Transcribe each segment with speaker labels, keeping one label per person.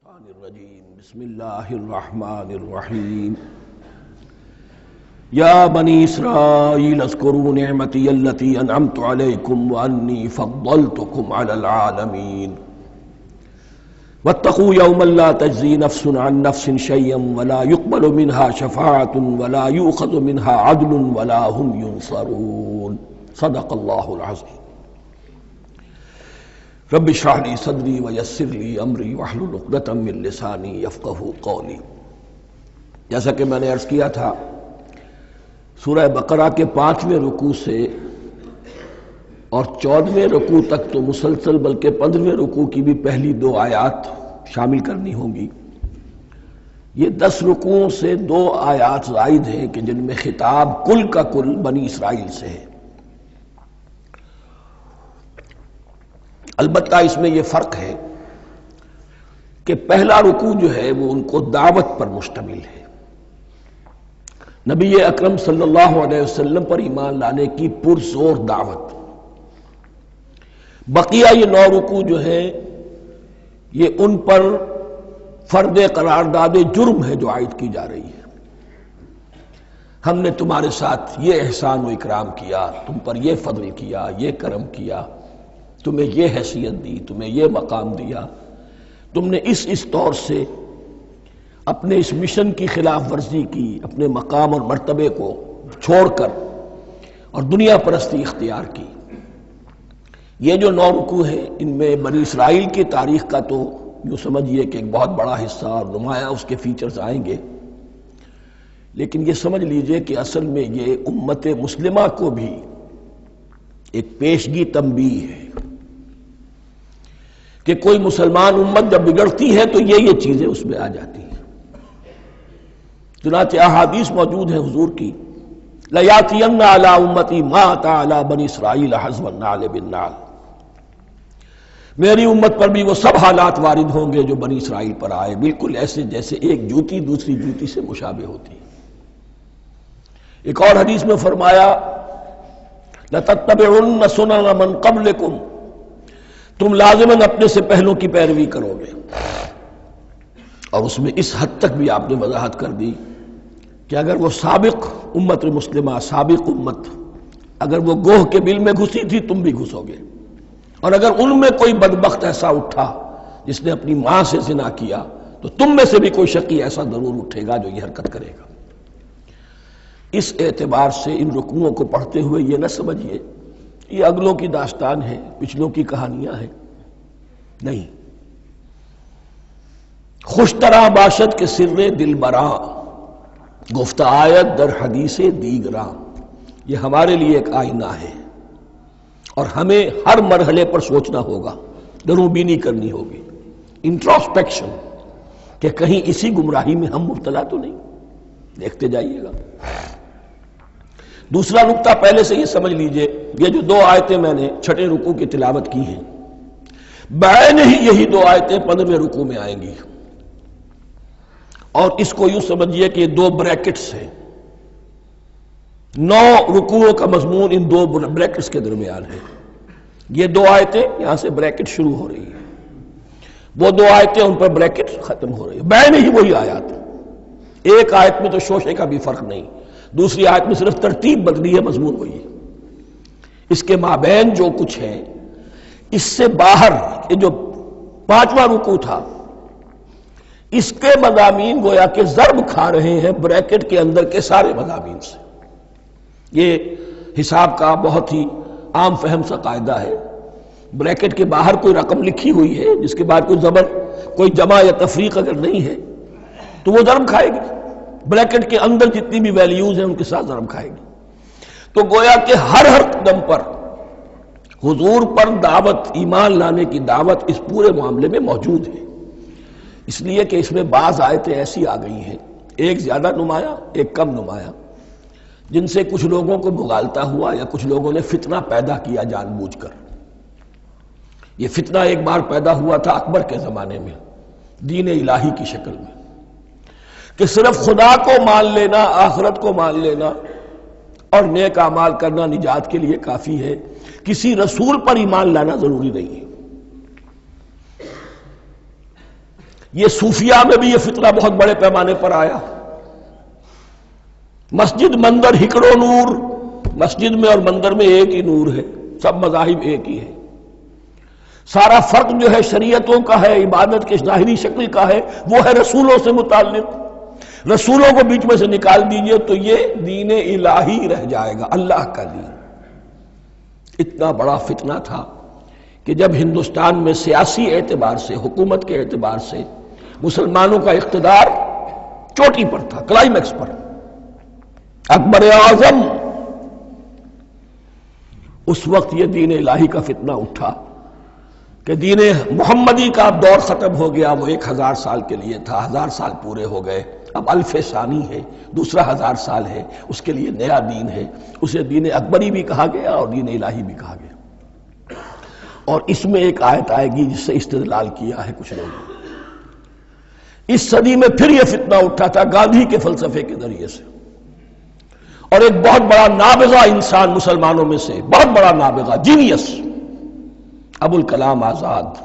Speaker 1: الشیطان الرجیم بسم اللہ الرحمن الرحیم یا بنی اسرائیل اذکروا نعمتی التی انعمت علیکم وانی فضلتکم علی العالمین واتقوا یوما لا تجزی نفس عن نفس شیئا ولا يقبل منها شفاعة ولا یؤخذ منها عدل ولا هم ینصرون صدق اللہ العظیم رب اشرح لی صدری ویسر لی امری واحلل عقدۃ من لسانی یفقہوا قولی۔ جیسا کہ میں نے عرض کیا تھا، سورہ بقرہ کے 5ویں رکوع سے اور 14ویں رکوع تک تو مسلسل، بلکہ 15ویں رکوع کی بھی پہلی 2 آیات شامل کرنی ہوں گی۔ یہ 10 رکوعوں سے 2 آیات زائد ہیں کہ جن میں خطاب کل کا کل بنی اسرائیل سے ہے۔ البتہ اس میں یہ فرق ہے کہ پہلا رکوع جو ہے وہ ان کو دعوت پر مشتمل ہے، نبی اکرم صلی اللہ علیہ وسلم پر ایمان لانے کی پرزور دعوت۔ بقیہ یہ 9 رکوع جو ہے یہ ان پر فرد قرارداد جرم ہے جو عائد کی جا رہی ہے۔ ہم نے تمہارے ساتھ یہ احسان و اکرام کیا، تم پر یہ فضل کیا، یہ کرم کیا، تمہیں یہ حیثیت دی، تمہیں یہ مقام دیا، تم نے اس طور سے اپنے اس مشن کی خلاف ورزی کی، اپنے مقام اور مرتبے کو چھوڑ کر اور دنیا پرستی اختیار کی۔ یہ جو 9 رکوع ہیں ان میں بنی اسرائیل کی تاریخ کا تو یوں سمجھیے کہ ایک بہت بڑا حصہ اور نمایاں اس کے فیچرز آئیں گے، لیکن یہ سمجھ لیجئے کہ اصل میں یہ امت مسلمہ کو بھی ایک پیشگی تنبیہ ہے کہ کوئی مسلمان امت جب بگڑتی ہے تو یہ چیزیں اس میں آ جاتی ہیں۔ چنانچہ احادیث موجود ہیں حضور کی، لَيَأْتِيَنَّ عَلَىٰ أُمَّتِي مَا أَتَىٰ عَلَىٰ بَنِي إِسْرَائِيلَ حَزْوَ النَّعْلِ بِالنَّعْلِ، میری امت پر بھی وہ سب حالات وارد ہوں گے جو بنی اسرائیل پر آئے، بالکل ایسے جیسے ایک جوتی دوسری جوتی سے مشابہ ہوتی ہے۔ ایک اور حدیث میں فرمایا لَتَتَّبِعُنَّ سُنَنَ مَنْ قَبْلِكُمْ، تم لازماً اپنے سے پہلوں کی پیروی کرو گے۔ اور اس میں اس حد تک بھی آپ نے وضاحت کر دی کہ اگر وہ سابق امت مسلمہ، سابق امت، اگر وہ گوہ کے بل میں گھسی تھی تم بھی گھسو گے، اور اگر ان میں کوئی بدبخت ایسا اٹھا جس نے اپنی ماں سے زنا کیا تو تم میں سے بھی کوئی شقی ایسا ضرور اٹھے گا جو یہ حرکت کرے گا۔ اس اعتبار سے ان رکوعوں کو پڑھتے ہوئے یہ نہ سمجھیے یہ اگلوں کی داستان ہے، پچھلوں کی کہانیاں ہیں، نہیں۔ خوش طرح باشد کے سر دل براں، گفت آیت در حدیث دیگراں، یہ ہمارے لیے ایک آئینہ ہے اور ہمیں ہر مرحلے پر سوچنا ہوگا، دروں بینی کرنی ہوگی، انٹروسپیکشن، کہ کہیں اسی گمراہی میں ہم مبتلا تو نہیں۔ دیکھتے جائیے گا۔ دوسرا نقطہ پہلے سے یہ سمجھ لیجئے، یہ جو 2 آیتیں میں نے 6 رکوع کی تلاوت کی ہیں، بعین ہی یہی 2 آیتیں 15ویں رکوع میں آئیں گی، اور اس کو یوں سمجھیے کہ یہ 2 بریکٹس ہیں۔ 9 رکوعوں کا مضمون ان 2 بریکٹس کے درمیان ہے۔ یہ 2 آیتیں یہاں سے بریکٹ شروع ہو رہی ہیں، وہ 2 آیتیں ان پر بریکٹ ختم ہو رہی ہیں، بعین ہی وہی آیات۔ ایک آیت میں تو شوشے کا بھی فرق نہیں، دوسری آیت میں صرف ترتیب بدلی ہے، مضمون وہی ہے۔ اس کے مابین جو کچھ ہے، اس سے باہر یہ جو 5واں رکوع تھا، اس کے مضامین گویا کہ ضرب کھا رہے ہیں بریکٹ کے اندر کے سارے مضامین سے۔ یہ حساب کا بہت ہی عام فہم سا قاعدہ ہے، بریکٹ کے باہر کوئی رقم لکھی ہوئی ہے جس کے بعد کوئی زبر، کوئی جمع یا تفریق اگر نہیں ہے تو وہ ضرب کھائے گی، بریکٹ کے اندر جتنی بھی ویلیوز ہیں ان کے ساتھ ضرب کھائے گی۔ تو گویا کہ ہر قدم پر حضور پر دعوت، ایمان لانے کی دعوت اس پورے معاملے میں موجود ہے، اس لیے کہ اس میں بعض آیتیں ایسی آ گئی ہیں، ایک زیادہ نمایاں ایک کم نمایاں، جن سے کچھ لوگوں کو بغالتا ہوا یا کچھ لوگوں نے فتنہ پیدا کیا جان بوجھ کر۔ یہ فتنہ ایک بار پیدا ہوا تھا اکبر کے زمانے میں، دین الہی کی شکل میں، کہ صرف خدا کو مان لینا، آخرت کو مان لینا اور نیک اعمال کرنا نجات کے لیے کافی ہے، کسی رسول پر ایمان لانا ضروری نہیں ہے۔ یہ صوفیہ میں بھی یہ فتنہ بہت بڑے پیمانے پر آیا. مسجد مندر ہکڑو نور، مسجد میں اور مندر میں ایک ہی نور ہے، سب مذاہب ایک ہی ہے. سارا فرق جو ہے شریعتوں کا ہے، عبادت کے ظاہری شکل کا ہے، وہ ہے رسولوں سے متعلق. رسولوں کو بیچ میں سے نکال دیجئے تو یہ دین الہی رہ جائے گا، اللہ کا دین. اتنا بڑا فتنہ تھا کہ جب ہندوستان میں سیاسی اعتبار سے، حکومت کے اعتبار سے مسلمانوں کا اقتدار چوٹی پر تھا، کلائمیکس پر، اکبر اعظم، اس وقت یہ دین الہی کا فتنہ اٹھا کہ دین محمدی کا اب دور ختم ہو گیا. وہ 1000 سال کے لیے تھا، 1000 سال پورے ہو گئے، اب الف ثانی ہے، دوسرا 1000 سال ہے، اس کے لیے نیا دین ہے. اسے دین اکبری بھی کہا گیا اور دین الہی بھی کہا گیا. اور اس میں ایک آیت آئے گی جس سے استدلال کیا ہے کچھ لوگوں نے. اس صدی میں پھر یہ فتنہ اٹھا تھا گاندھی کے فلسفے کے ذریعے سے، اور ایک بہت بڑا نابغہ انسان مسلمانوں میں سے، بہت بڑا نابغہ، جینیس، ابو الکلام آزاد،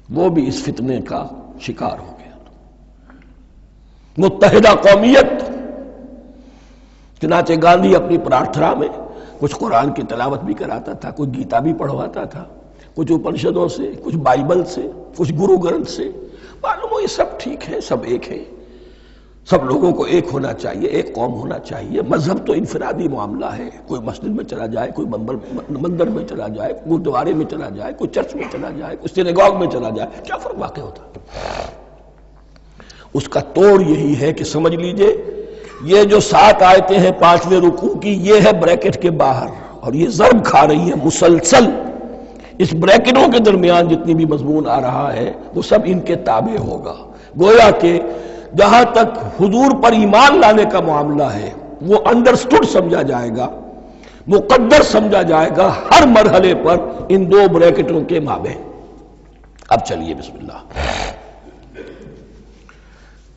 Speaker 1: وہ بھی اس فتنے کا شکار ہو گیا. متحدہ قومیت. چنانچہ گاندھی اپنی پرارتھنا میں کچھ قرآن کی تلاوت بھی کراتا تھا، کچھ گیتا بھی پڑھواتا تھا، کچھ اپنشدوں سے، کچھ بائبل سے، کچھ گرو گرنتھ سے. معلوم ہو یہ سب ٹھیک ہے، سب ایک ہے، سب لوگوں کو ایک ہونا چاہیے، ایک قوم ہونا چاہیے. مذہب تو انفرادی معاملہ ہے، کوئی مسجد میں چلا جائے، کوئی مندر میں چلا جائے، گردوارے میں چلا جائے، کوئی چرچ میں چلا جائے، کوئی سینیگاگ میں چلا جائے، کیا فرق واقع ہوتا ہے؟ اس کا توڑ یہی ہے کہ سمجھ لیجئے یہ جو 7 آیتیں ہیں 5ویں رکوع کی، یہ ہے بریکٹ کے باہر، اور یہ ضرب کھا رہی ہے مسلسل. اس بریکٹوں کے درمیان جتنی بھی مضمون آ رہا ہے وہ سب ان کے تابع ہوگا. گویا کہ جہاں تک حضور پر ایمان لانے کا معاملہ ہے وہ انڈرسٹوڈ سمجھا جائے گا، مقدر سمجھا جائے گا ہر مرحلے پر ان 2 بریکٹوں کے مابین. اب چلیے بسم اللہ.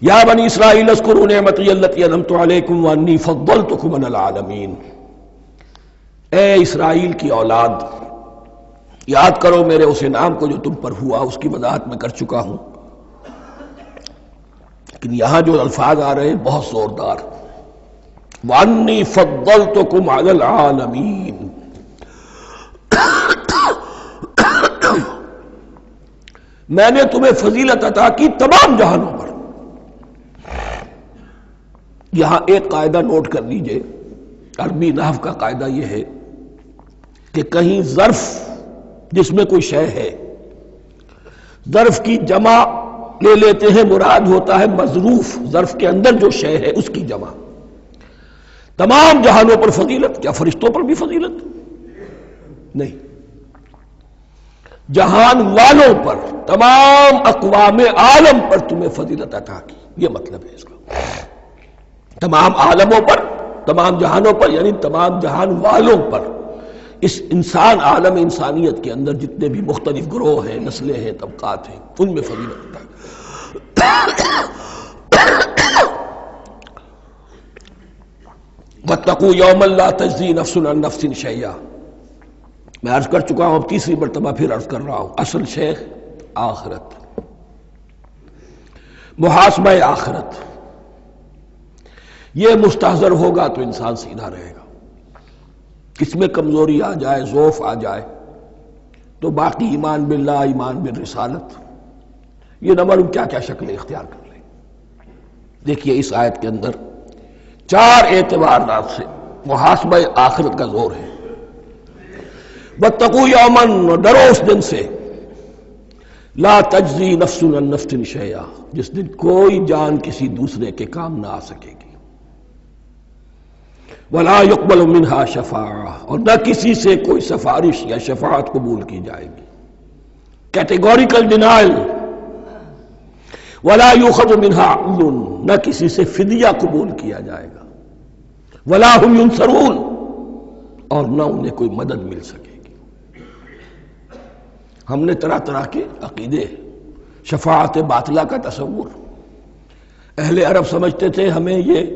Speaker 1: یا بنی اسرائیل اذکروا نعمتی التی انعمت علیکم وانی فضلتکم علی العالمین. اے اسرائیل کی اولاد، یاد کرو میرے اس انعام کو جو تم پر ہوا، اس کی وضاحت میں کر چکا ہوں. لیکن یہاں جو الفاظ آ رہے ہیں بہت زوردار. وانی فضلتکم علی العالمین. میں نے تمہیں فضیلت عطا کی تمام جہانوں پر. یہاں ایک قاعدہ نوٹ کر لیجئے، عربی نحو کا قاعدہ یہ ہے کہ کہیں ظرف جس میں کوئی شے ہے، ظرف کی جمع لے لیتے ہیں، مراد ہوتا ہے مظروف، ظرف کے اندر جو شے ہے اس کی جمع. تمام جہانوں پر فضیلت، کیا فرشتوں پر بھی فضیلت؟ نہیں، جہان والوں پر، تمام اقوام عالم پر تمہیں فضیلت عطا کی، یہ مطلب ہے اس کا. تمام عالموں پر، تمام جہانوں پر، یعنی تمام جہان والوں پر. اس انسان، عالم انسانیت کے اندر جتنے بھی مختلف گروہ ہیں، نسلیں ہیں، طبقات ہیں، ان میں فضیلت عطا. واتقوا یوما لا تجزی نفس عن نفس شیئا. میں عرض کر چکا ہوں، اب تیسری مرتبہ پھر عرض کر رہا ہوں. اصل شیخ آخرت، محاسبہ آخرت. یہ مستحضر ہوگا تو انسان سیدھا رہے گا. کس میں کمزوری آ جائے، ضعف آ جائے، تو باقی ایمان باللہ، ایمان بالرسالت، یہ نہ معلوم کیا کیا شکلیں اختیار کر لیں. دیکھیے اس آیت کے اندر 4 اعتبارات سے محاسبہ آخرت کا زور ہے. واتقوا یوما، ڈرو اس دن سے، لا تجزی نفس عن نفس شیئا، جس دن کوئی جان کسی دوسرے کے کام نہ آ سکے گی. ولا يقبل منها شفاعہ، اور نہ کسی سے کوئی سفارش یا شفاعت قبول کی جائے گی. Categorical denial. ولا يؤخذ منها عدل، نہ کسی سے فدیہ قبول کیا جائے گا. ولا هم ينصرون، اور نہ انہیں کوئی مدد مل سکے گی. ہم نے طرح طرح کے عقیدے، شفاعت باطلہ کا تصور. اہل عرب سمجھتے تھے ہمیں یہ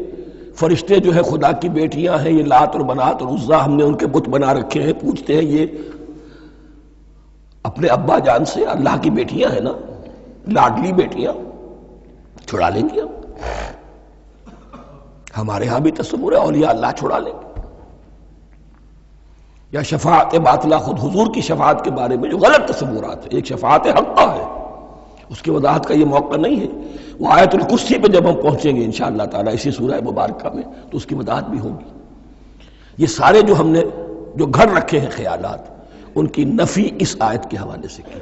Speaker 1: فرشتے جو ہے خدا کی بیٹیاں ہیں، یہ لات اور منات اور عزا ہم نے ان کے بت بنا رکھے ہیں. پوچھتے ہیں یہ اپنے ابا جان سے اللہ کی بیٹیاں ہیں نا، لاڈلی بیٹیاں چھڑا لیں گے ہمارے ہاں بھی تصور ہے اولیاء اللہ چھڑا لیں گے. یا شفاعت باطلہ، خود حضور کی شفاعت کے بارے میں جو غلط تصورات ہیں. ایک شفاعت حقہ ہے، اس کی وضاحت کا یہ موقع نہیں ہے. وہ آیت الکرسی پہ جب ہم پہنچیں گے انشاءاللہ تعالیٰ اسی سورہ مبارکہ میں تو اس کی وضاحت بھی ہوگی. یہ سارے جو ہم نے جو گھڑ رکھے ہیں خیالات، ان کی نفی اس آیت کے حوالے سے کی.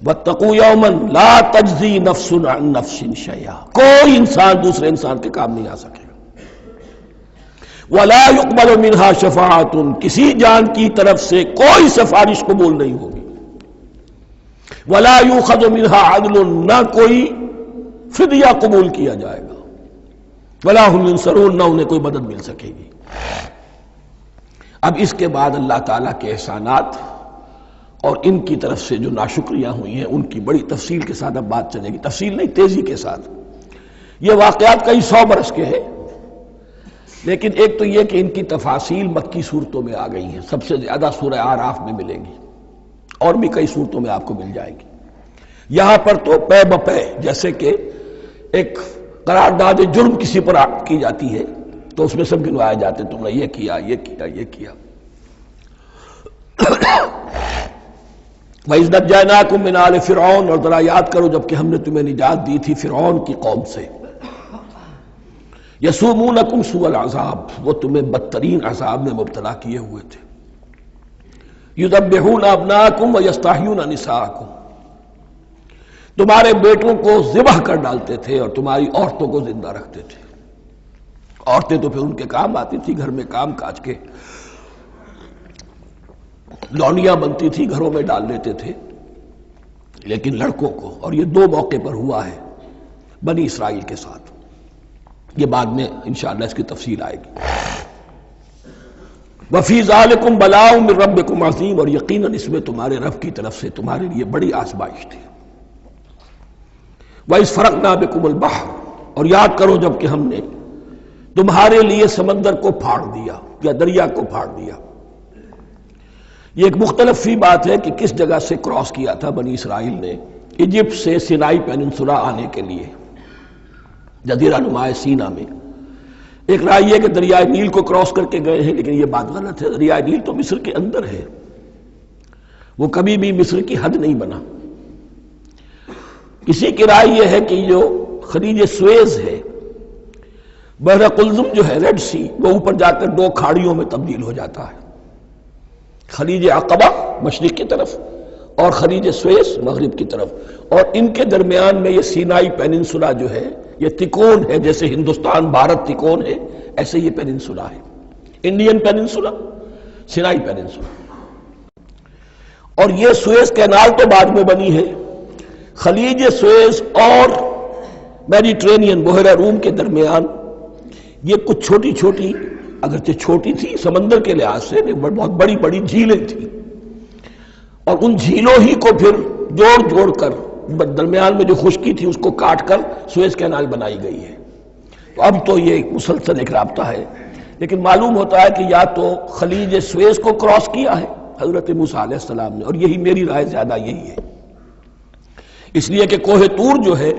Speaker 1: وَاتَّقُوا يَوْمًا لَا تَجْزِي نَفْسٌ عَن نَفْسٍ شَيْئًا، کوئی انسان دوسرے انسان کے کام نہیں آ سکے. وَلَا يُقْبَلُ مِنْهَا شَفَاعَةٌ، کسی جان کی طرف سے کوئی سفارش قبول نہیں ہوگی. وَلَا يُؤْخَذُ مِنْهَا عَدْلٌ، نہ کوئی فدیہ قبول کیا جائے گا. وَلَا هُمْ يُنصَرُونَ، نہ انہیں کوئی مدد مل سکے گی. اب اس کے بعد اللہ تعالیٰ کے احسانات اور ان کی طرف سے جو ناشکریاں ہوئی ہیں ان کی بڑی تفصیل کے ساتھ اب بات چلے گی. تفصیل نہیں، تیزی کے ساتھ. یہ واقعات کئی 100 برس کے ہیں، لیکن ایک تو یہ کہ ان کی تفاصیل مکی صورتوں میں آ گئی ہیں. سب سے زیادہ سورہ اعراف میں ملے گی، اور بھی کئی صورتوں میں آپ کو مل جائے گی. یہاں پر تو پے بپے جیسے کہ ایک قرارداد جرم کسی پر کی جاتی ہے تو اس میں سب گنوائے جاتے، تم نے یہ کیا، یہ کیا، یہ کیا. وَإِذْ نَجَّيْنَاكُم مِّنْ آلِ فِرْعَوْنَ، اور ذرا یاد کرو جب کہ ہم نے تمہیں نجات دی تھی فرعون کی قوم سے. یسومونکم سوء العذاب، وہ تمہیں بدترین عذاب میں مبتلا کیے ہوئے تھے. یذبحون ابناءکم ویستحیون نساءکم، تمہارے بیٹوں کو ذبح کر ڈالتے تھے اور تمہاری عورتوں کو زندہ رکھتے تھے. عورتیں تو پھر ان کے کام آتی تھی، گھر میں کام کاج کے لونیاں بنتی تھی، گھروں میں ڈال لیتے تھے. لیکن لڑکوں کو، اور یہ 2 موقع پر ہوا ہے بنی اسرائیل کے ساتھ، یہ بعد میں انشاءاللہ اس کی تفصیل آئے گی. وَفِي ذَلِكُمْ بَلَاءٌ مِّن رَبِّكُمْ عَظِيمٌ، اور یقیناً اس میں تمہارے رب کی طرف سے تمہارے لیے بڑی آزمائش تھی. وَإِذْ فَرَقْنَا بِكُمُ الْبَحْرَ، اور یاد کرو جب کہ ہم نے تمہارے لیے سمندر کو پھاڑ دیا یا دریا کو پھاڑ دیا. یہ ایک مختلف فی بات ہے کہ کس جگہ سے کراس کیا تھا بنی اسرائیل نے ایجپٹ سے سینائی پیننسولا آنے کے لیے جزیرہ نما سینا میں. ایک رائے یہ کہ دریائے نیل کو کراس کر کے گئے ہیں، لیکن یہ بات غلط ہے. دریائے نیل تو مصر کے اندر ہے، وہ کبھی بھی مصر کی حد نہیں بنا. کسی کی رائے یہ ہے کہ جو خلیج سویز ہے، بحر قلزم جو ہے ریڈ سی، وہ اوپر جا کر 2 کھاڑیوں میں تبدیل ہو جاتا ہے. خلیج عقبہ مشرق کی طرف اور خلیج سویز مغرب کی طرف، اور ان کے درمیان میں یہ سینائی پیننسولا جو ہے یہ تکون ہے. جیسے ہندوستان بھارت تکون ہے، ایسے یہ پیننسولا ہے، انڈین پیننسولا، سینائی پیننسولا. اور یہ سویز کینال تو بعد میں بنی ہے. خلیج سویز اور میڈیٹرینین بحیرہ روم کے درمیان یہ کچھ چھوٹی چھوٹی، اگرچہ چھوٹی تھی سمندر کے لحاظ سے، بہت بڑی بڑی جھیلیں تھیں، اور ان جھیلوں ہی کو پھر جوڑ جوڑ کر درمیان میں جو خشکی تھی اس کو کاٹ کر سویز کینال بنائی گئی ہے. تو اب تو یہ ایک مسلسل ایک رابطہ ہے، لیکن معلوم ہوتا ہے کہ یا تو خلیج سویز کو کراس کیا ہے حضرت موسیٰ علیہ السلام نے، اور یہی میری رائے زیادہ یہی ہے، اس لیے کہ کوہ طور جو ہے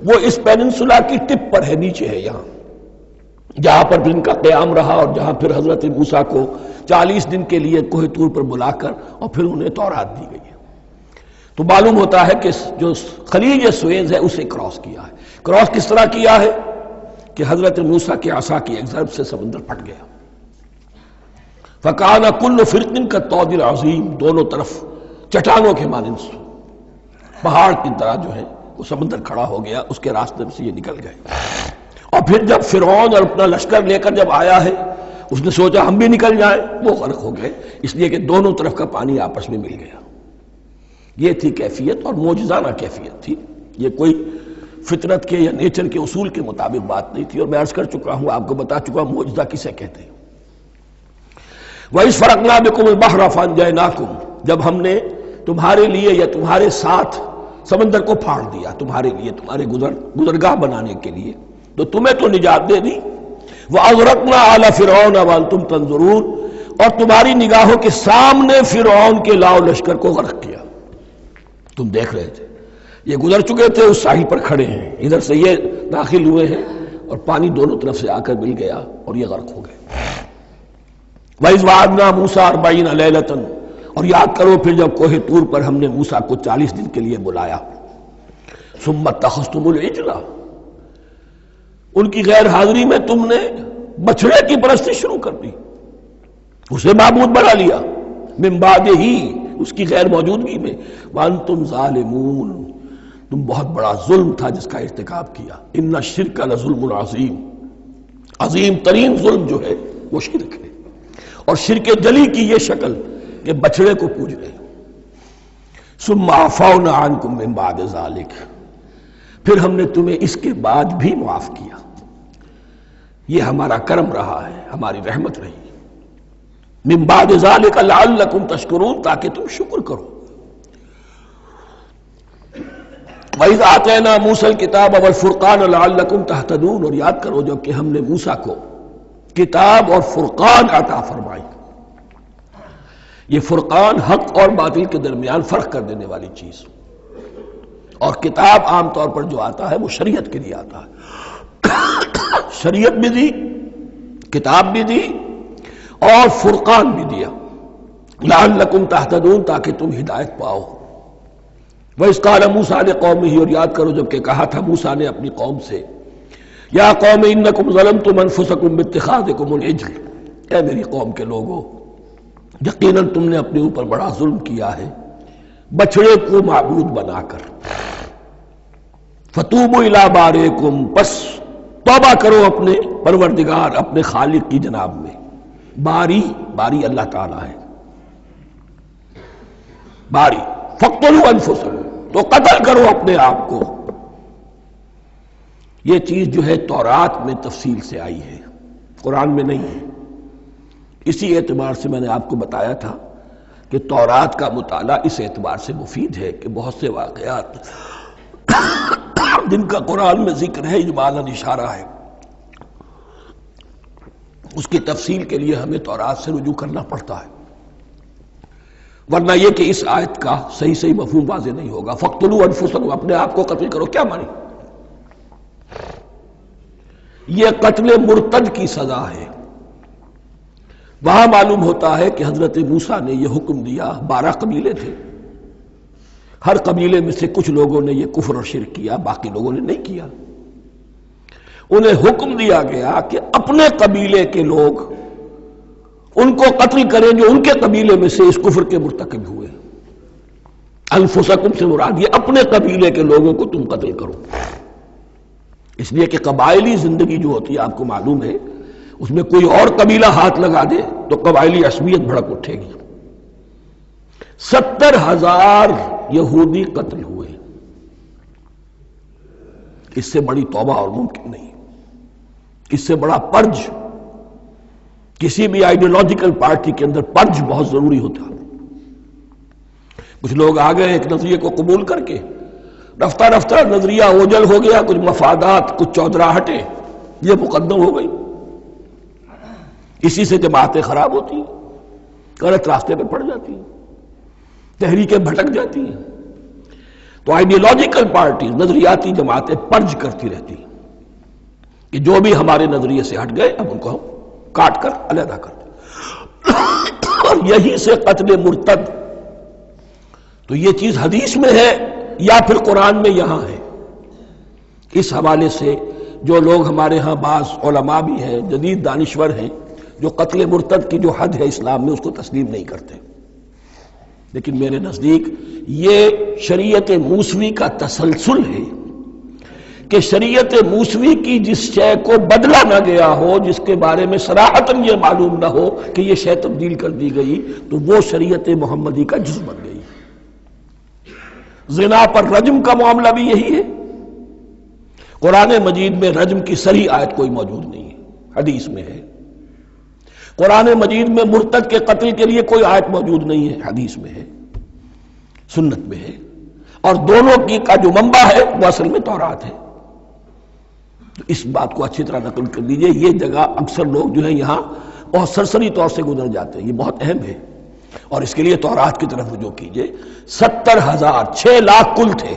Speaker 1: وہ اس پیننسولا کی ٹپ پر ہے، نیچے ہے یہاں، جہاں پر ان کا قیام رہا اور جہاں پھر حضرت موسیٰ کو 40 دن کے لیے کوہ طور پر بلا کر اور پھر انہیں تورات دی گئی ہے. تو معلوم ہوتا ہے کہ جو خلیج سویز ہے اسے کراس کیا ہے. کراس کس طرح کیا ہے کہ حضرت موسیٰ کے عصا کی ایک ضرب سے سمندر پھٹ گیا. فَكَانَ كُلُّ فِرْقٍ كَالطَّوْدِ الْعَظِيمِ، دونوں طرف چٹانوں کے مانند پہاڑ کی طرح جو ہے وہ سمندر کھڑا ہو گیا، اس کے راستے سے یہ نکل گئے. اور پھر جب فرعون اور اپنا لشکر لے کر جب آیا ہے اس نے سوچا ہم بھی نکل جائیں، وہ غرق ہو گئے، اس لیے کہ دونوں طرف کا پانی آپس میں مل گیا. یہ تھی کیفیت، اور معجزانہ کیفیت تھی. یہ کوئی فطرت کے یا نیچر کے اصول کے مطابق بات نہیں تھی، اور میں عرض کر چکا ہوں، آپ کو بتا چکا ہوں معجزہ کسے کہتے ہیں. وَإِذْ فَرَقْنَا بِكُمُ الْبَحْرَ فَأَنْجَيْنَاكُمْ، جب ہم نے تمہارے لیے یا تمہارے ساتھ سمندر کو پھاڑ دیا، تمہارے لیے تمہارے گزرگاہ بنانے کے لیے، تو تمہیں تو نجات دے دی. وَأَغْرَقْنَا آلَ فِرْعَوْنَ وَأَنْتُمْ تَنظُرُونَ، اور تمہاری نگاہوں کے سامنے فرعون کے لاؤ لشکر کو غرق کیا، تم دیکھ رہے تھے. یہ گزر چکے تھے، اس ساحل پر کھڑے ہیں، ادھر سے یہ داخل ہوئے ہیں اور پانی دونوں طرف سے آ کر مل گیا اور یہ غرق ہو گئے۔ وَإِذْ وَعَدْنَا مُوسَىٰ 40 لَيْلَةً، اور یاد کرو پھر جب کوہ طور پر ہم نے موسیٰ کو 40 دن کے لیے بلایا۔ ثُمَّ اتَّخَذْتُمُ الْعِجْلَ، ان کی غیر حاضری میں تم نے بچھڑے کی پرستی شروع کر دی، اسے معبود بنا لیا، من بعدہ، اس کی غیر موجودگی میں، وَأَنْتُمْ ظَالِمُونَ، تم بہت بڑا ظلم تھا جس کا ارتکاب کیا۔ ان الشرک لظلم عظیم، عظیم ترین ظلم جو ہے وہ شرک ہے، اور شرک جلی کی یہ شکل کہ بچڑے کو پوج رہے۔ ثم عفونا عنکم من بعد ذلک، پھر ہم نے تمہیں اس کے بعد بھی معاف کیا، یہ ہمارا کرم رہا ہے، ہماری رحمت رہی۔ من بعد ذلک لعلکم تشکرون، تاکہ تم شکر کرو۔ وَإِذْ آتَيْنَا مُوسَى الْكِتَابَ وَالْفُرْقَانَ لَعَلَّكُمْ تَهْتَدُونَ، اور یاد کرو جب کہ ہم نے موسیٰ کو کتاب اور فرقان عطا فرمائی۔ یہ فرقان حق اور باطل کے درمیان فرق کر دینے والی چیز، اور کتاب عام طور پر جو آتا ہے وہ شریعت کے لیے آتا ہے، شریعت بھی دی، کتاب بھی دی اور فرقان بھی دیا، لعلکم تہتدون، تاکہ تم ہدایت پاؤ۔ وَإِذْ قَالَ مُوسَىٰ لِقَوْمِهِ، اور یاد کرو جب کہ کہا تھا موسیٰ نے اپنی قوم سے، یا قوم انکم ظلمتم انفسکم باتخاذکم العجل، اے میری قوم کے لوگو، یقیناً تم نے اپنے اوپر بڑا ظلم کیا ہے بچڑے کو معبود بنا کر۔ فتوبوا الی بارئکم، پس توبہ کرو اپنے پروردگار، اپنے خالق کی جناب میں۔ باری، باری اللہ تعالیٰ ہے، باری۔ فاقتلوا انفسکم، تو قتل کرو اپنے آپ کو۔ یہ چیز جو ہے تورات میں تفصیل سے آئی ہے، قرآن میں نہیں ہے۔ اسی اعتبار سے میں نے آپ کو بتایا تھا کہ تورات کا مطالعہ اس اعتبار سے مفید ہے کہ بہت سے واقعات جن کا قرآن میں ذکر ہے، اجمالاً اشارہ ہے، اس کی تفصیل کے لیے ہمیں تورات سے رجوع کرنا پڑتا ہے، ورنہ یہ کہ اس آیت کا صحیح مفہوم واضح نہیں ہوگا۔ فاقتلوا انفسکم، اپنے آپ کو قتل کرو، کیا مانی؟ یہ قتل مرتد کی سزا ہے۔ وہاں معلوم ہوتا ہے کہ حضرت موسیٰ نے یہ حکم دیا، 12 قبیلے تھے، ہر قبیلے میں سے کچھ لوگوں نے یہ کفر اور شرک کیا، باقی لوگوں نے نہیں کیا۔ انہیں حکم دیا گیا کہ اپنے قبیلے کے لوگ ان کو قتل کریں جو ان کے قبیلے میں سے اس کفر کے مرتکب ہوئے۔ انفسکم سے مراد یہ اپنے قبیلے کے لوگوں کو تم قتل کرو، اس لیے کہ قبائلی زندگی جو ہوتی ہے آپ کو معلوم ہے، اس میں کوئی اور قبیلہ ہاتھ لگا دے تو قبائلی عصبیت بھڑک اٹھے گی۔ 70,000 یہودی قتل ہوئے، اس سے بڑی توبہ اور ممکن نہیں، اس سے بڑا پرج، کسی بھی آئیڈیولوجیکل پارٹی کے اندر پرج بہت ضروری ہوتا ہے۔ کچھ لوگ آ گئے ایک نظریے کو قبول کر کے، رفتہ رفتہ نظریہ اوجل ہو گیا، کچھ مفادات، کچھ چودراہٹیں یہ مقدم ہو گئی، اسی سے جماعتیں خراب ہوتی ہیں، غلط راستے پہ پڑ جاتی ہیں، تحریکیں بھٹک جاتی ہیں۔ تو آئیڈیولوجیکل پارٹی، نظریاتی جماعتیں پرج کرتی رہتی ہیں کہ جو بھی ہمارے نظریے سے ہٹ گئے اب ان کو ہم کاٹ کر علیحدہ کر دیں، اور یہی سے قتل مرتد۔ تو یہ چیز حدیث میں ہے یا پھر قرآن میں یہاں ہے۔ اس حوالے سے جو لوگ ہمارے ہاں بعض علماء بھی ہیں، جدید دانشور ہیں، جو قتل مرتد کی جو حد ہے اسلام میں اس کو تسلیم نہیں کرتے، لیکن میرے نزدیک یہ شریعت موسوی کا تسلسل ہے کہ شریعت موسوی کی جس شے کو بدلا نہ گیا ہو، جس کے بارے میں صراحتاً یہ معلوم نہ ہو کہ یہ شے تبدیل کر دی گئی، تو وہ شریعت محمدی کا جز بن گئی۔ زنا پر رجم کا معاملہ بھی یہی ہے۔ قرآن مجید میں رجم کی صریح آیت کوئی موجود نہیں ہے، حدیث میں ہے۔ قرآن مجید میں مرتد کے قتل کے لیے کوئی آیت موجود نہیں ہے، حدیث میں ہے، سنت میں ہے، اور دونوں کی کا جو منبع ہے وہ اصل میں تورات ہے۔ تو اس بات کو اچھی طرح نقل کر لیجئے، یہ جگہ اکثر لوگ جو ہیں یہاں بہت سرسری طور سے گزر جاتے ہیں، یہ بہت اہم ہے، اور اس کے لیے تورات کی طرف رجوع کیجئے۔ 70,000، 6 لاکھ کل تھے،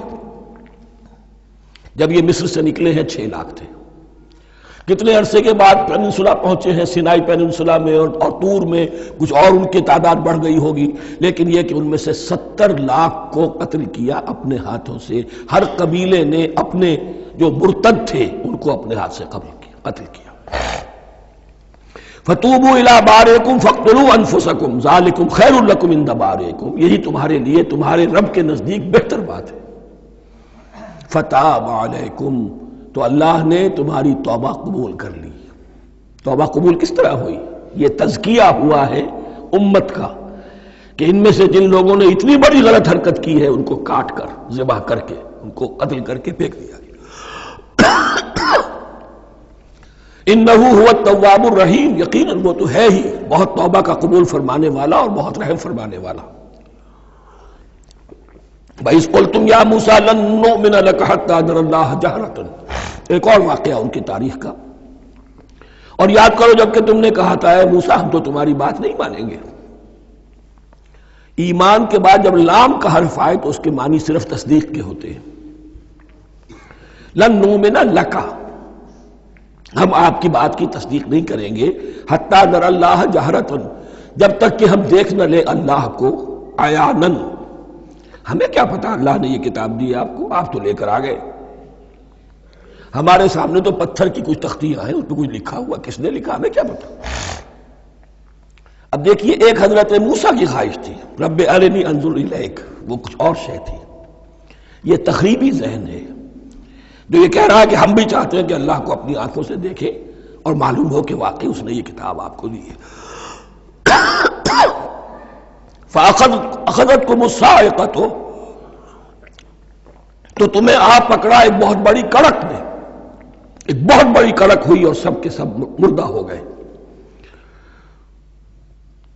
Speaker 1: جب یہ مصر سے نکلے ہیں 6 لاکھ تھے. کتنے عرصے کے بعد پیننسولا پہنچے ہیں، سینائی پیننسولا میں اور طور میں کچھ اور ان کی تعداد بڑھ گئی ہوگی، لیکن یہ کہ ان میں سے 70 لاکھ کو قتل کیا اپنے ہاتھوں سے. ہر قبیلے نے اپنے جو مرتد تھے ان کو اپنے ہاتھ سے قتل کیا. فَتُوبُوا إِلَىٰ بَارِئِكُمْ فَاقْتُلُوا أَنفُسَكُمْ ذَٰلِكُمْ خَيْرٌ لَكُمْ عِندَ بَارِئِكُمْ، یہی تمہارے لیے تمہارے رب کے نزدیک بہتر بات ہے. فَتَابَ عَلَيْكُمْ، تو اللہ نے تمہاری توبہ قبول کر لی. توبہ قبول کس طرح ہوئی؟ یہ تزکیہ ہوا ہے امت کا کہ ان میں سے جن لوگوں نے اتنی بڑی غلط حرکت کی ہے ان کو کاٹ کر، ذبح کر کے، ان کو قتل کر کے پھینک دیا. انہو هو التواب الرحیم، یقیناً وہ تو ہے ہی بہت توبہ کا قبول فرمانے والا اور بہت رحم فرمانے والا. وَإِذْ قُلْتُمْ يَا مُوسَىٰ لَن نُّؤْمِنَ لَكَ حَتَّىٰ نَرَى اللَّهَ جَهْرَةً، ایک اور واقعہ ان کی تاریخ کا. اور یاد کرو جب کہ تم نے کہا تھا اے موسیٰ ہم تو تمہاری بات نہیں مانیں گے. ایمان کے بعد جب لام کا حرف آئے تو اس کے معنی صرف تصدیق کے ہوتے ہیں. لن نؤمن لک، ہم آپ کی بات کی تصدیق نہیں کریں گے، حتی نر اللہ جہرتن، جب تک کہ ہم دیکھ نہ لے اللہ کو عیانن. ہمیں کیا پتا اللہ نے یہ کتاب دی آپ کو، آپ تو لے کر آ گئے. ہمارے سامنے تو پتھر کی کچھ تختیاں ہیں، اس پہ کچھ لکھا ہوا، کس نے لکھا ہمیں کیا پتا. اب دیکھیے ایک حضرت موسیٰ کی خواہش تھی رب ارنی انظر الیک، وہ کچھ اور شے تھی. یہ تخریبی ذہن ہے جو یہ کہہ رہا ہے کہ ہم بھی چاہتے ہیں کہ اللہ کو اپنی آنکھوں سے دیکھیں اور معلوم ہو کہ واقعی اس نے یہ کتاب آپ کو دی ہے. فَأَخَذَتْكُمُ الصَّاعِقَةُ، تو تمہیں آپ پکڑا ایک بہت بڑی کڑک نے، ایک بہت بڑی کڑک ہوئی اور سب کے سب مردہ ہو گئے.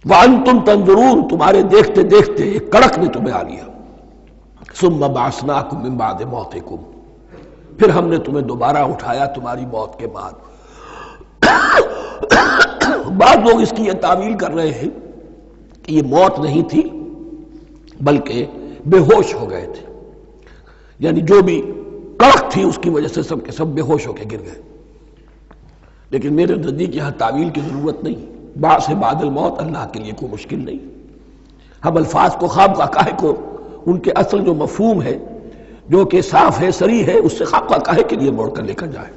Speaker 1: وَأَنْتُمْ تَنظُرُونَ، تمہارے دیکھتے دیکھتے ایک کڑک نے تمہیں آ لیا. ثُمَّ بَعَثْنَاكُمْ مِنْ بَعْدِ مَوْتِكُمْ، پھر ہم نے تمہیں دوبارہ اٹھایا تمہاری موت کے بعد. بعض لوگ اس کی یہ تعویل کر رہے ہیں کہ یہ موت نہیں تھی بلکہ بے ہوش ہو گئے تھے، یعنی جو بھی کڑک تھی اس کی وجہ سے سب کے سب بے ہوش ہو کے گر گئے. لیکن میرے نزدیک یہاں تعویل کی ضرورت نہیں. بعث بعد الموت اللہ کے لیے کوئی مشکل نہیں. ہم الفاظ کو خواب کاہے کو ان کے اصل جو مفہوم ہے جو کہ صاف ہے صریح ہے اس سے خواب کاہے کے لیے موڑ کر لے کر جائے.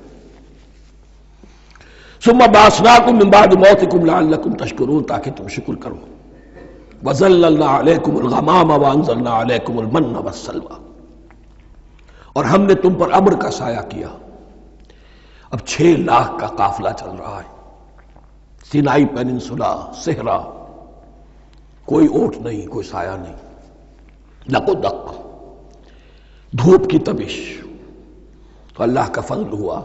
Speaker 1: ثم بعثناکم من بعد موتکم لعلکم تشکرون، تاکہ تم شکر کرو. وظللنا علیکم الغمام وانزلنا علیکم المن والسلوى، اور ہم نے تم پر ابر کا سایہ کیا. اب 6 لاکھ کا قافلہ چل رہا ہے، سینائی پیننسولا، صحرا، کوئی اوٹ نہیں، کوئی سایہ نہیں، دق و دق، دھوپ کی تبش. تو اللہ کا فضل ہوا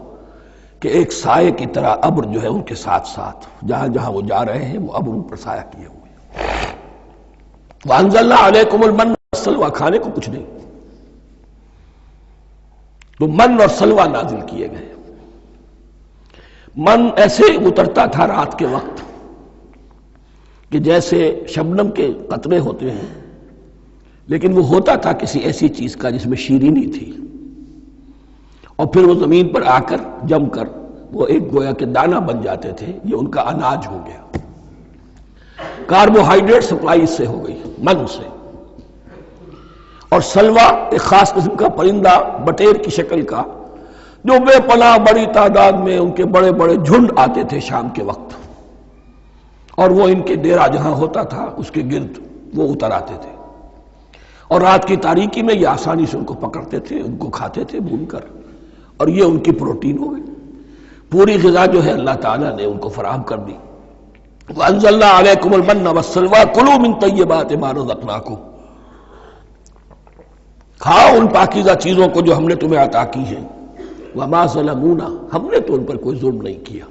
Speaker 1: کہ ایک سائے کی طرح ابر جو ہے ان کے ساتھ ساتھ جہاں جہاں وہ جا رہے ہیں وہ ابر ان پر سایہ کیے ہوئے. وَأَنزَلْنَا عَلَيْكُمُ الْمَنَّ وَالسَّلْوَىٰ، کھانے کو کچھ نہیں، تو من اور سلوہ نازل کیے گئے. من ایسے اترتا تھا رات کے وقت کہ جیسے شبنم کے قطرے ہوتے ہیں، لیکن وہ ہوتا تھا کسی ایسی چیز کا جس میں شیرینی تھی، اور پھر وہ زمین پر آ کر جم کر وہ ایک گویا کے دانہ بن جاتے تھے. یہ ان کا اناج ہو گیا. کاربوہائیڈریٹ سپلائی اس سے ہو گئی من سے. اور سلوہ ایک خاص قسم کا پرندہ بٹیر کی شکل کا جو بے پناہ بڑی تعداد میں ان کے بڑے بڑے جھنڈ آتے تھے شام کے وقت، اور وہ ان کے ڈیرا جہاں ہوتا تھا اس کے گرد وہ اتر آتے تھے، اور رات کی تاریکی میں یہ آسانی سے ان کو پکڑتے تھے، ان کو کھاتے تھے بھون کر، اور یہ ان کی پروٹین ہو گئی. پوری غذا جو ہے اللہ تعالیٰ نے ان کو فراہم کر دی. وَأَنزَلْنَا عَلَيْكُمُ الْمَنَّ وَالسَّلْوَىٰ كُلُوا مِن طَيِّبَاتِ مَا رَزَقْنَاكُمْ، کھاؤ ان پاکیزہ چیزوں کو جو ہم نے تمہیں عطا کی ہیں. وَمَا ظَلَمُونَا، ہم نے تو ان پر کوئی ظلم نہیں کیا.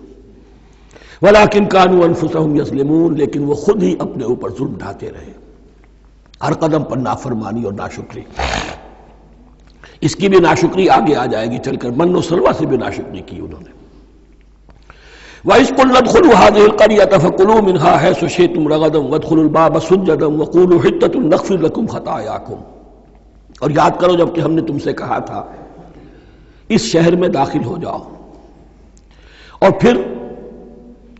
Speaker 1: وَلَٰكِن كَانُوا أَنفُسَهُمْ يَظْلِمُونَ، لیکن وہ خود ہی اپنے اوپر ظلم ڈھاتے رہے، ہر قدم پر نافرمانی اور ناشکری. اس کی بھی ناشکری آگے آ جائے گی چل کر، من و سلوہ سے بھی ناشکری کی انہوں نے. وَإِذْ قُلْنَا ادْخُلُوا هَٰذِهِ الْقَرْيَةَ فَكُلُوا مِنْهَا حَيْثُ شِئْتُمْ رَغَدًا وَادْخُلُوا الْبَابَ سُجَّدًا وَقُولُوا حِطَّةٌ نَغْفِرْ لَكُمْ خَطَايَاكُمْ. اور یاد کرو جب کہ ہم نے تم سے کہا تھا اس شہر میں داخل ہو جاؤ اور پھر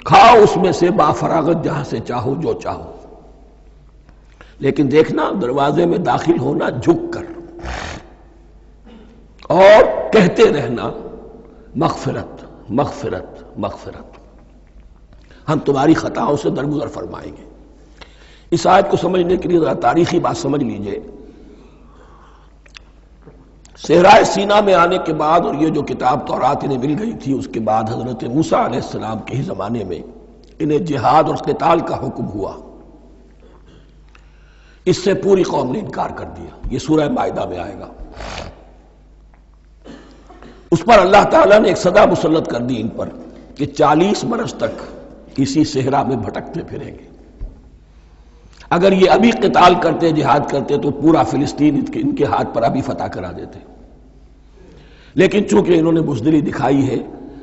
Speaker 1: کھاؤ اس میں سے بافراغت جہاں سے چاہو جو چاہو، لیکن دیکھنا دروازے میں داخل ہونا جھک کر اور کہتے رہنا مغفرت مغفرت مغفرت، ہم تمہاری خطاؤں سے درگزر فرمائیں گے۔ اس آیت کو سمجھنے کے لیے ذرا تاریخی بات سمجھ لیجئے۔ صحرائے سینا میں آنے کے بعد، اور یہ جو کتاب تورات انہیں مل گئی تھی، اس کے بعد حضرت موسیٰ علیہ السلام کے ہی زمانے میں انہیں جہاد اور قتال کا حکم ہوا۔ اس سے پوری قوم نے انکار کر دیا، یہ سورہ مائدہ میں آئے گا۔ اس پر اللہ تعالیٰ نے ایک سزا مسلط کر دی ان پر کہ 40 برس تک اسی صحرا میں بھٹکتے پھریں گے۔ اگر یہ ابھی قتال کرتے، جہاد کرتے، تو پورا فلسطین ان کے ہاتھ پر ابھی فتح کرا دیتے، لیکن چونکہ انہوں نے بزدلی دکھائی ہے،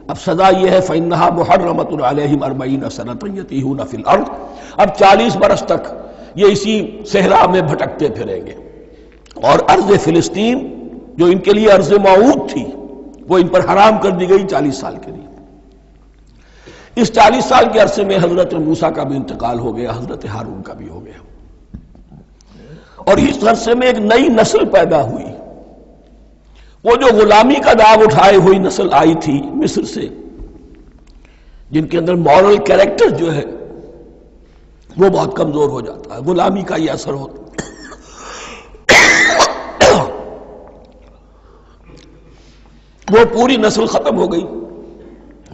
Speaker 1: اب سزا یہ ہے فَإِنَّهَا مُحَرَّمَةٌ عَلَيْهِمْ 40 سَنَةً يَتِيهُونَ فِي الْأَرْضِ، اب 40 برس تک یہ اسی صحرا میں بھٹکتے پھریں گے، اور ارض فلسطین جو ان کے لیے ارض موعود تھی وہ ان پر حرام کر دی گئی 40 سال کے لیے۔ اس 40 سال کے عرصے میں حضرت موسیٰ کا بھی انتقال ہو گیا، حضرت ہارون کا بھی ہو گیا، اور اس عرصے میں ایک نئی نسل پیدا ہوئی۔ وہ جو غلامی کا داغ اٹھائے ہوئی نسل آئی تھی مصر سے، جن کے اندر مورل کیریکٹر جو ہے وہ بہت کمزور ہو جاتا ہے، غلامی کا یہ اثر ہوتا ہے۔ وہ پوری نسل ختم ہو گئی،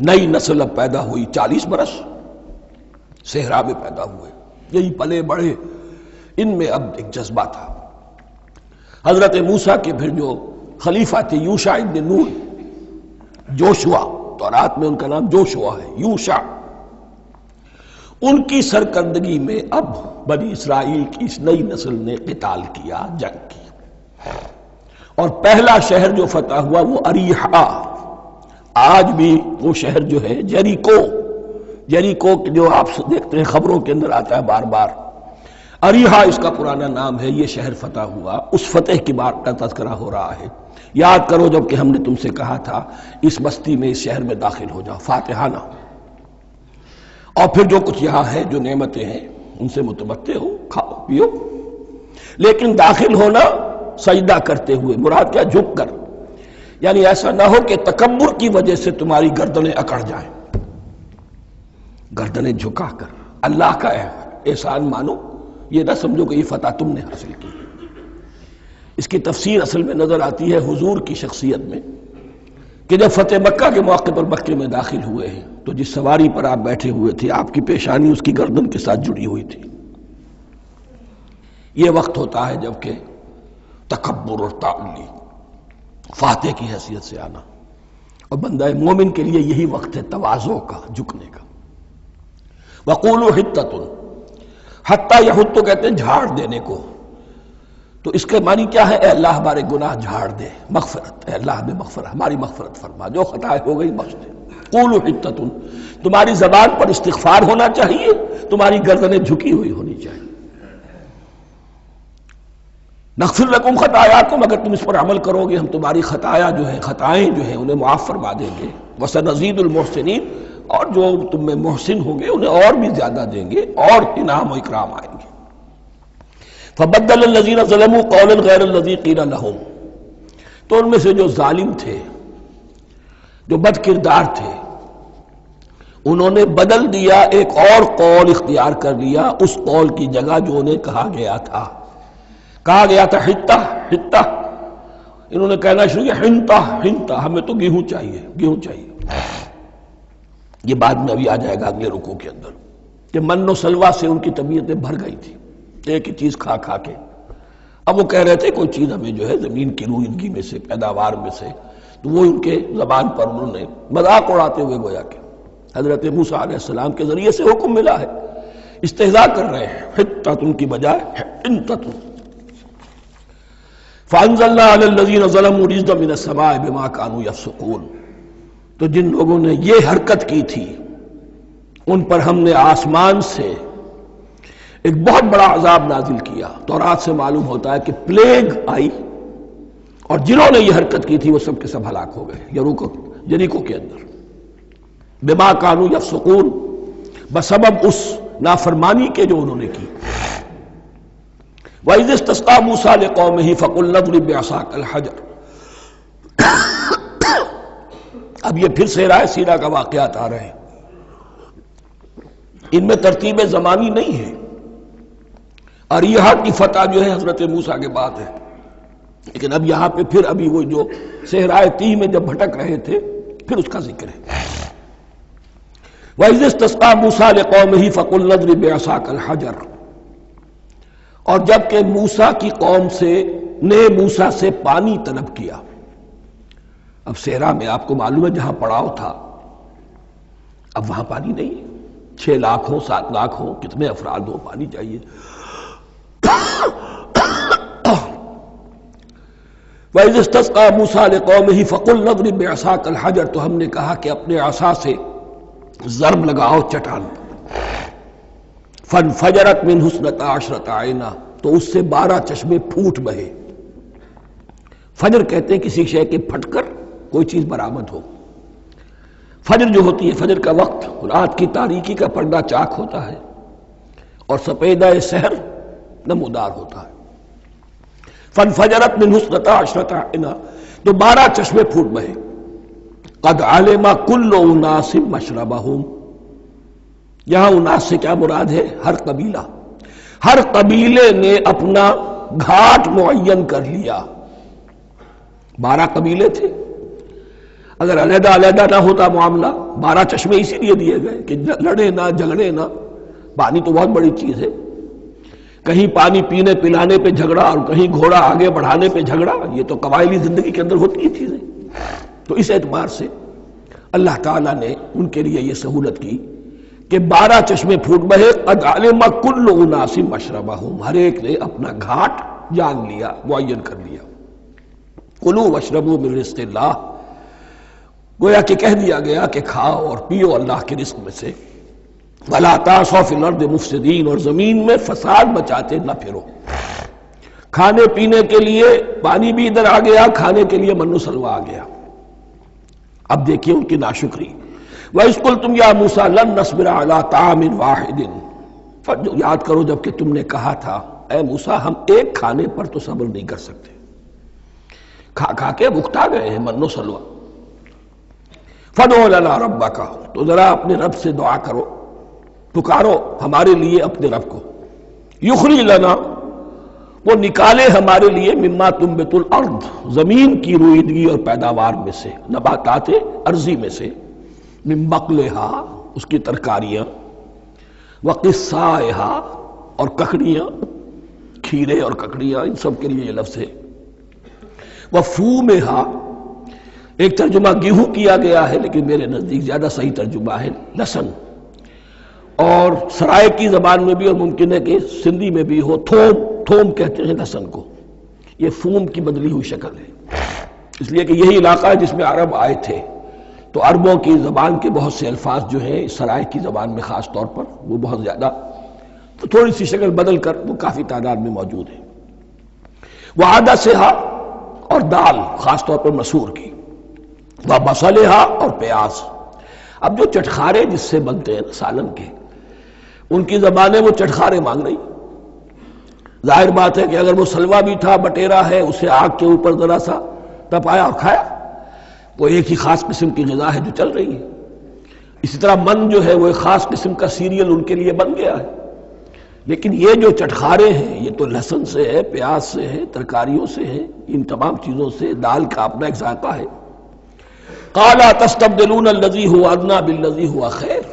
Speaker 1: نئی نسل اب پیدا ہوئی، 40 برس صحرا میں پیدا ہوئے، یہی پلے بڑھے، ان میں اب ایک جذبہ تھا۔ حضرت موسیٰ کے پھر جو خلیفہ تھے یوشع ابن نون، جوشوا، تورات میں ان کا نام جوشوا ہے، یوشع، ان کی سرکردگی میں اب بنی اسرائیل کی اس نئی نسل نے قتال کیا، جنگ کی، اور پہلا شہر جو فتح ہوا وہ اریحا۔ آج بھی وہ شہر جو ہے جیریکو جو آپ دیکھتے ہیں خبروں کے اندر آتا ہے بار بار، اریحا اس کا پرانا نام ہے، یہ شہر فتح ہوا۔ اس فتح کی بات کا تذکرہ ہو رہا ہے، یاد کرو جب کہ ہم نے تم سے کہا تھا اس بستی میں، اس شہر میں داخل ہو جاؤ فاتحانہ، اور پھر جو کچھ یہاں ہے، جو نعمتیں ہیں ان سے متمتع ہو، کھاؤ پیو، لیکن داخل ہونا سجدہ کرتے ہوئے، مراد کیا، جھک کر، یعنی ایسا نہ ہو کہ تکبر کی وجہ سے تمہاری گردنیں اکڑ جائیں، گردنیں جھکا کر اللہ کا احسان مانو، یہ نہ سمجھو کہ یہ فتح تم نے حاصل کی۔ اس کی تفسیر اصل میں نظر آتی ہے حضور کی شخصیت میں، کہ جب فتح مکہ کے موقع پر مکے میں داخل ہوئے ہیں تو جس سواری پر آپ بیٹھے ہوئے تھے، آپ کی پیشانی اس کی گردن کے ساتھ جڑی ہوئی تھی۔ یہ وقت ہوتا ہے جب کہ تکبر اور تعلی، فاتح کی حیثیت سے آنا، اور بندہ مومن کے لیے یہی وقت ہے تواضع کا، جھکنے کا۔ وَقُولُوا حِطَّةٌ، حتیٰ یہود تو کہتے ہیں جھاڑ دینے کو، تو اس کے معنی کیا ہے، اے اللہ ہمارے گناہ جھاڑ دے، مغفرت، اے اللہ ہمیں مغفرت، ہماری مغفرت فرما، جو خطائیں ہو گئی بخش دے۔ قولوا حِطَّةٌ، تمہاری زبان پر استغفار ہونا چاہیے، تمہاری گردنیں جھکی ہوئی ہونی چاہیے۔ نغفر لکم خطایاکم، اگر تم اس پر عمل کرو گے ہم تمہاری خطائیں جو ہیں انہیں معاف فرما دیں گے۔ وسنزید المحسنین، اور جو تم میں محسن ہوں گے انہیں اور بھی زیادہ دیں گے، اور انعام و اکرام آئیں گے۔ فبدل الذین ظلموا قولا غیر الذی قیل لہم، تو ان میں سے جو ظالم تھے، جو بد کردار تھے، انہوں نے بدل دیا، ایک اور قول اختیار کر لیا اس قول کی جگہ جو انہیں کہا گیا تھا حتہ حتہ، انہوں نے کہنا شروع کیا ہنتا ہنتا، ہمیں تو گیہوں چاہیے۔ یہ بعد میں ابھی آ جائے گا اگلے رکوع کے اندر، کہ من و سلوہ سے ان کی طبیعتیں بھر گئی تھی ایک ہی چیز کھا کھا کے۔ اب وہ کہہ رہے تھے کوئی چیز ہمیں جو ہے زمین کی روئندگی میں سے، پیداوار میں سے، تو وہ ان کے زبان پر انہوں نے مذاق اڑاتے ہوئے گویا کہ حضرت موسیٰ علیہ السلام کے ذریعے سے حکم ملا ہے، استہزاء کر رہے ہیں، حتۃ کی بجائے حنتۃ۔ فانزلنا علی الذین ظلموا رجزا من السماء بما كانوا یفسقون، تو جن لوگوں نے یہ حرکت کی تھی ان پر ہم نے آسمان سے ایک بہت بڑا عذاب نازل کیا۔ تورات سے معلوم ہوتا ہے کہ پلیگ آئی، اور جنہوں نے یہ حرکت کی تھی وہ سب کے سب ہلاک ہو گئے یریکو کے اندر، بما کانوا یفسقون، بسبب اس نافرمانی کے جو انہوں نے کی۔ وَإِذِ اسْتَسْقَىٰ مُوسَىٰ لِقَوْمِهِ فَقُلْنَا اضْرِب بِّعَصَاكَ الْحَجَرَ۔ اب یہ پھر صحرائے سینا کا واقعات آ رہے ہیں، ان میں ترتیب زمانی نہیں ہے، اور یہاں کی فتح جو ہے حضرت موسیٰ کے بعد ہے، لیکن اب یہاں پہ پھر ابھی وہ جو صحرائے تیہ میں جب بھٹک رہے تھے پھر اس کا ذکر ہے۔ وَإِذِ اسْتَسْقَىٰ مُوسَىٰ لِقَوْمِهِ فَقُلْنَا اضْرِب بِّعَصَاكَ الْحَجَرَ، اور جب کہ موسیٰ کی قوم نے موسیٰ سے پانی طلب کیا۔ اب صحرا میں آپ کو معلوم ہے جہاں پڑاؤ تھا اب وہاں پانی نہیں ہے، 6 لاکھ ہو 7 لاکھ ہو کتنے افراد ہو پانی چاہیے۔ وَإِذِ اسْتَسْقَىٰ مُوسَىٰ لِقَوْمِهِ فَقُلْنَا اضْرِب بِّعَصَاكَ الْحَجَرَ، تو ہم نے کہا کہ اپنے عصا سے ضرب لگاؤ چٹان، فَانْفَجَرَتْ مِنْهُ اثْنَتَا عَشْرَةَ عَيْنًا، تو اس سے 12 چشمے پھوٹ بہے۔ فجر کہتے ہیں کسی شے کے پھٹ کر کوئی چیز برآمد ہو۔ فجر جو ہوتی ہے، فجر کا وقت رات کی تاریکی کا پردہ چاک ہوتا ہے اور سپیدہ سحر نمودار ہوتا ہے۔ فَانْفَجَرَتْ مِنْهُ اثْنَتَا عَشْرَةَ عَيْنًا، تو 12 چشمے پھوٹ بہے۔ قَدْ عَلِمَ كُلُّ أُنَاسٍ مَشْرَبَهُمْ، یہاں اناس سے کیا مراد ہے؟ ہر قبیلہ، ہر قبیلے نے اپنا گھاٹ معین کر لیا۔ 12 قبیلے تھے، اگر علیحدہ علیحدہ نہ ہوتا معاملہ، 12 چشمے اسی لیے دیے گئے کہ لڑے نہ جھگڑے نہ۔ پانی تو بہت بڑی چیز ہے، کہیں پانی پینے پلانے پہ جھگڑا اور کہیں گھوڑا آگے بڑھانے پہ جھگڑا، یہ تو قبائلی زندگی کے اندر ہوتی ہی چیزیں۔ تو اس اعتبار سے اللہ تعالیٰ نے ان کے لیے یہ سہولت کی کہ 12 چشمے پھوٹ بہے۔ قد علم کل اناس مشربہم، ہر ایک نے اپنا گھاٹ جان لیا، معین کر لیا۔ کلوا واشربوا من رزق اللہ، گویا کہ کہہ دیا گیا کہ کھاؤ اور پیو اللہ کے رزق میں سے۔ ولا تعثوا فی الارض مفسدین، اور زمین میں فساد مچاتے نہ پھرو۔ کھانے پینے کے لیے پانی بھی ادھر آ گیا، کھانے کے لیے من و سلوہ آ گیا۔ اب دیکھیے ان کی ناشکری۔ وَإِذْ قُلْتُمْ يَا مُوسَىٰ لَن نَّصْبِرَ عَلَىٰ طَعَامٍ وَاحِدٍ، یاد کرو جب کہ تم نے کہا تھا اے موسیٰ ہم ایک کھانے پر تو صبر نہیں کر سکتے، کھا کھا کے بکتا گئے ہیں من و سلوہ۔ فَادْعُ لَنَا رَبَّكَ، تو ذرا اپنے رب سے دعا کرو، پکارو ہمارے لیے اپنے رب کو۔ یخرج لنا، وہ نکالے ہمارے لیے، مما تنبت الارض، زمین کی روئیدگی اور پیداوار میں سے، نباتات ارضی میں سے، من بقلہا، اس کی ترکاریاں، وقصائہا، اور ککڑیاں، کھیرے اور ککڑیاں، ان سب کے لیے یہ لفظ ہے۔ وفومہا، ایک ترجمہ گیہوں کیا گیا ہے لیکن میرے نزدیک زیادہ صحیح ترجمہ ہے لہسن، اور سرائے کی زبان میں بھی اور ممکن ہے کہ سندھی میں بھی ہو تھوم، تھوم کہتے ہیں لہسن کو، یہ فوم کی بدلی ہوئی شکل ہے، اس لیے کہ یہی علاقہ ہے جس میں عرب آئے تھے، تو عربوں کی زبان کے بہت سے الفاظ جو ہیں سرائے کی زبان میں خاص طور پر وہ بہت زیادہ، تو تھوڑی سی شکل بدل کر وہ کافی تعداد میں موجود ہے۔ وعدسہا، اور دال خاص طور پر مسور کی، وبصلہا، اور پیاز۔ اب جو چٹخارے جس سے بنتے ہیں سالن کے، ان کی زبانیں وہ چٹخارے مانگ رہی۔ ظاہر بات ہے کہ اگر وہ سلوا بھی تھا، بٹیرا ہے، اسے آگ کے اوپر ذرا سا تپایا اور کھایا، وہ ایک ہی خاص قسم کی غذا ہے جو چل رہی ہے۔ اسی طرح من جو ہے وہ ایک خاص قسم کا سیریل ان کے لیے بن گیا ہے، لیکن یہ جو چٹخارے ہیں یہ تو لہسن سے ہے، پیاز سے ہے، ترکاریوں سے ہے، ان تمام چیزوں سے، دال کا اپنا ایک ذائقہ ہے۔ قَالَ تَسْتَبْدِلُونَ الَّذِي هُوَ أَدْنَىٰ بِالَّذِي هُوَ خَيْرٌ،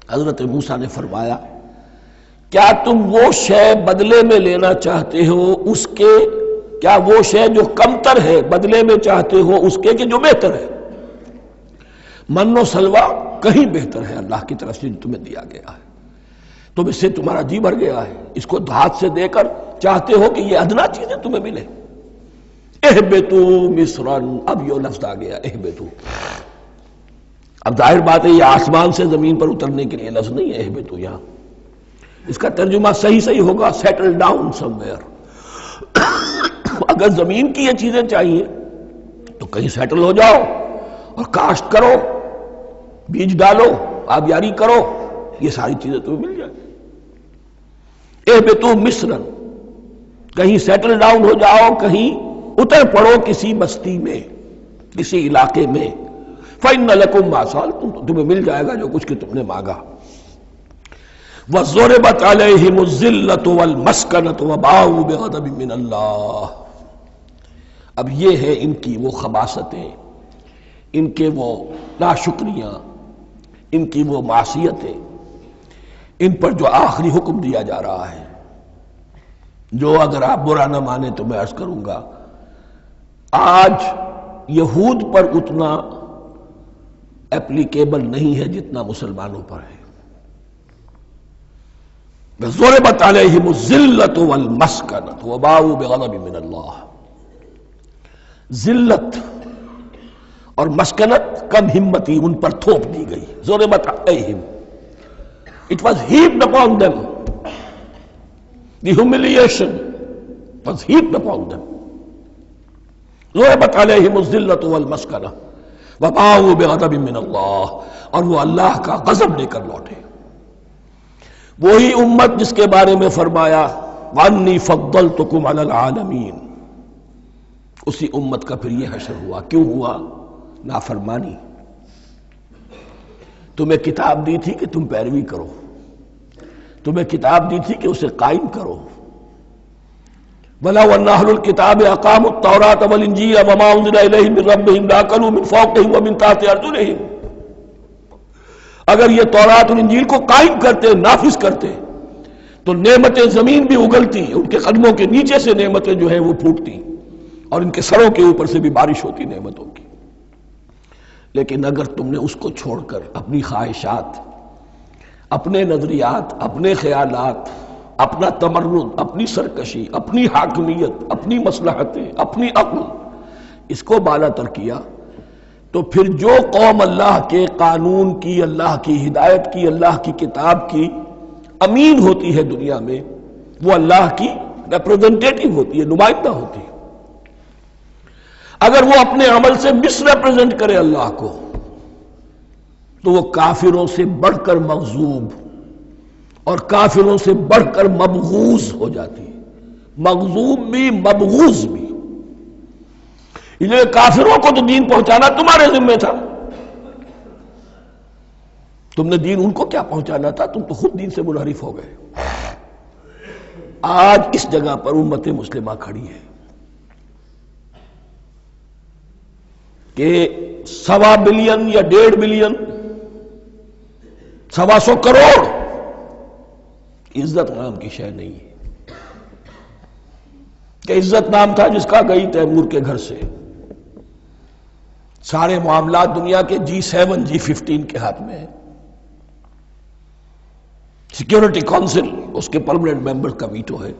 Speaker 1: حضرت موسیٰ نے فرمایا کیا تم وہ شے بدلے میں لینا چاہتے ہو اس کے، کیا وہ شے جو کمتر ہے بدلے میں چاہتے ہو اس کے کہ جو بہتر ہے؟ من و سلوہ کہیں بہتر ہے اللہ کی طرف سے جو تمہیں دیا گیا ہے، تم اس سے تمہارا جی بھر گیا ہے، اس کو ہاتھ سے دے کر چاہتے ہو کہ یہ ادنا چیزیں تمہیں ملے۔ اہبتوا مصرا، اب یہ لفظ آ گیا اہبتوا، اب ظاہر بات ہے یہ آسمان سے زمین پر اترنے کے لیے لفظ نہیں ہے اہبتوا، یہاں اس کا ترجمہ صحیح ہوگا سیٹل ڈاؤن سم ویئر۔ اگر زمین کی یہ چیزیں چاہیے تو کہیں سیٹل ہو جاؤ اور کاشت کرو، بیج ڈالو، آبیاری کرو، یہ ساری چیزیں تمہیں مل جائیں۔ اہبطوا مصرا، کہیں سیٹل ڈاؤن ہو جاؤ، کہیں اتر پڑو کسی بستی میں، کسی علاقے میں، فإن لکم ما سألتم، تو تمہیں مل جائے گا جو کچھ کہ تم نے مانگا۔ وَضُرِبَتْ عَلَيْهِمُ الذِّلَّةُ وَالْمَسْكَنَةُ وَبَاءُوا بِغَضَبٍ مِّنَ اللَّهِ۔ اب یہ ہے ان کی وہ خباثتیں، ان کے وہ ناشکریاں، ان کی وہ معصیتیں، ان پر جو آخری حکم دیا جا رہا ہے، جو اگر آپ برا نہ مانیں تو میں عرض کروں گا، آج یہود پر اتنا اپلیکیبل نہیں ہے جتنا مسلمانوں پر ہے۔ ضربت علیہم الذلۃ والمسکنۃ وباؤوا بغضب من اللہ۔ ذلت اور مسکنت، کم ہمتی ان پر تھوپ دی گئی۔ ضربت علیہم، it was heaped upon them، the humiliation was heaped upon them۔ ضربت علیہم الذلۃ والمسکنۃ وباؤوا بغضب من اللہ، اور وہ اللہ کا غضب لے کر لوٹے۔ وہی امت جس کے بارے میں فرمایا وَأَنِّي فَضَّلْتُكُمْ عَلَى الْعَالَمِينَ، اسی امت کا پھر یہ حشر ہوا۔ کیوں ہوا؟ نافرمانی۔ تمہیں کتاب دی تھی کہ تم پیروی کرو، تمہیں کتاب دی تھی کہ اسے قائم کرو۔ وَلَوْ أَنَّ أَهْلَ الْكِتَابِ أَقَامُوا التَّوْرَاةَ وَالْإِنْجِيلَ وَمَا أُنزِلَ إِلَيْهِم مِّن رَّبِّهِمْ لَأَكَلُوا مِن فَوْقِهِمْ وَمِن تَحْتِ أَرْجُلِهِمْ۔ اگر یہ تورات اور انجیل کو قائم کرتے، نافذ کرتے، تو نعمتیں زمین بھی اگلتی، ان کے قدموں کے نیچے سے نعمتیں جو ہیں وہ پھوٹتی، اور ان کے سروں کے اوپر سے بھی بارش ہوتی نعمتوں کی۔ لیکن اگر تم نے اس کو چھوڑ کر اپنی خواہشات، اپنے نظریات، اپنے خیالات، اپنا تمرد، اپنی سرکشی، اپنی حاکمیت، اپنی مصلحتیں، اپنی عقل، اس کو بالا تر کیا، تو پھر جو قوم اللہ کے قانون کی، اللہ کی ہدایت کی، اللہ کی کتاب کی امین ہوتی ہے دنیا میں، وہ اللہ کی ریپرزنٹیٹو ہوتی ہے، نمائندہ ہوتی ہے۔ اگر وہ اپنے عمل سے مس ریپرزنٹ کرے اللہ کو، تو وہ کافروں سے بڑھ کر مغضوب اور کافروں سے بڑھ کر مبغوض ہو جاتی ہے۔ مغضوب بھی، مبغوض بھی۔ یہ کافروں کو تو دین پہنچانا تمہارے ذمہ تھا، تم نے دین ان کو کیا پہنچانا تھا، تم تو خود دین سے منحرف ہو گئے۔ آج اس جگہ پر امت مسلمہ کھڑی ہے کہ 1.25 بلین یا 1.5 بلین، 125 کروڑ عزت نام کی شے نہیں ہے کہ عزت نام تھا جس کا گئی تیمور کے گھر سے۔ سارے معاملات دنیا کے G7 G15 کے ہاتھ میں ہیں۔ سیکیورٹی کونسل اس کے پرماننٹ ممبر کا ویٹو ہے،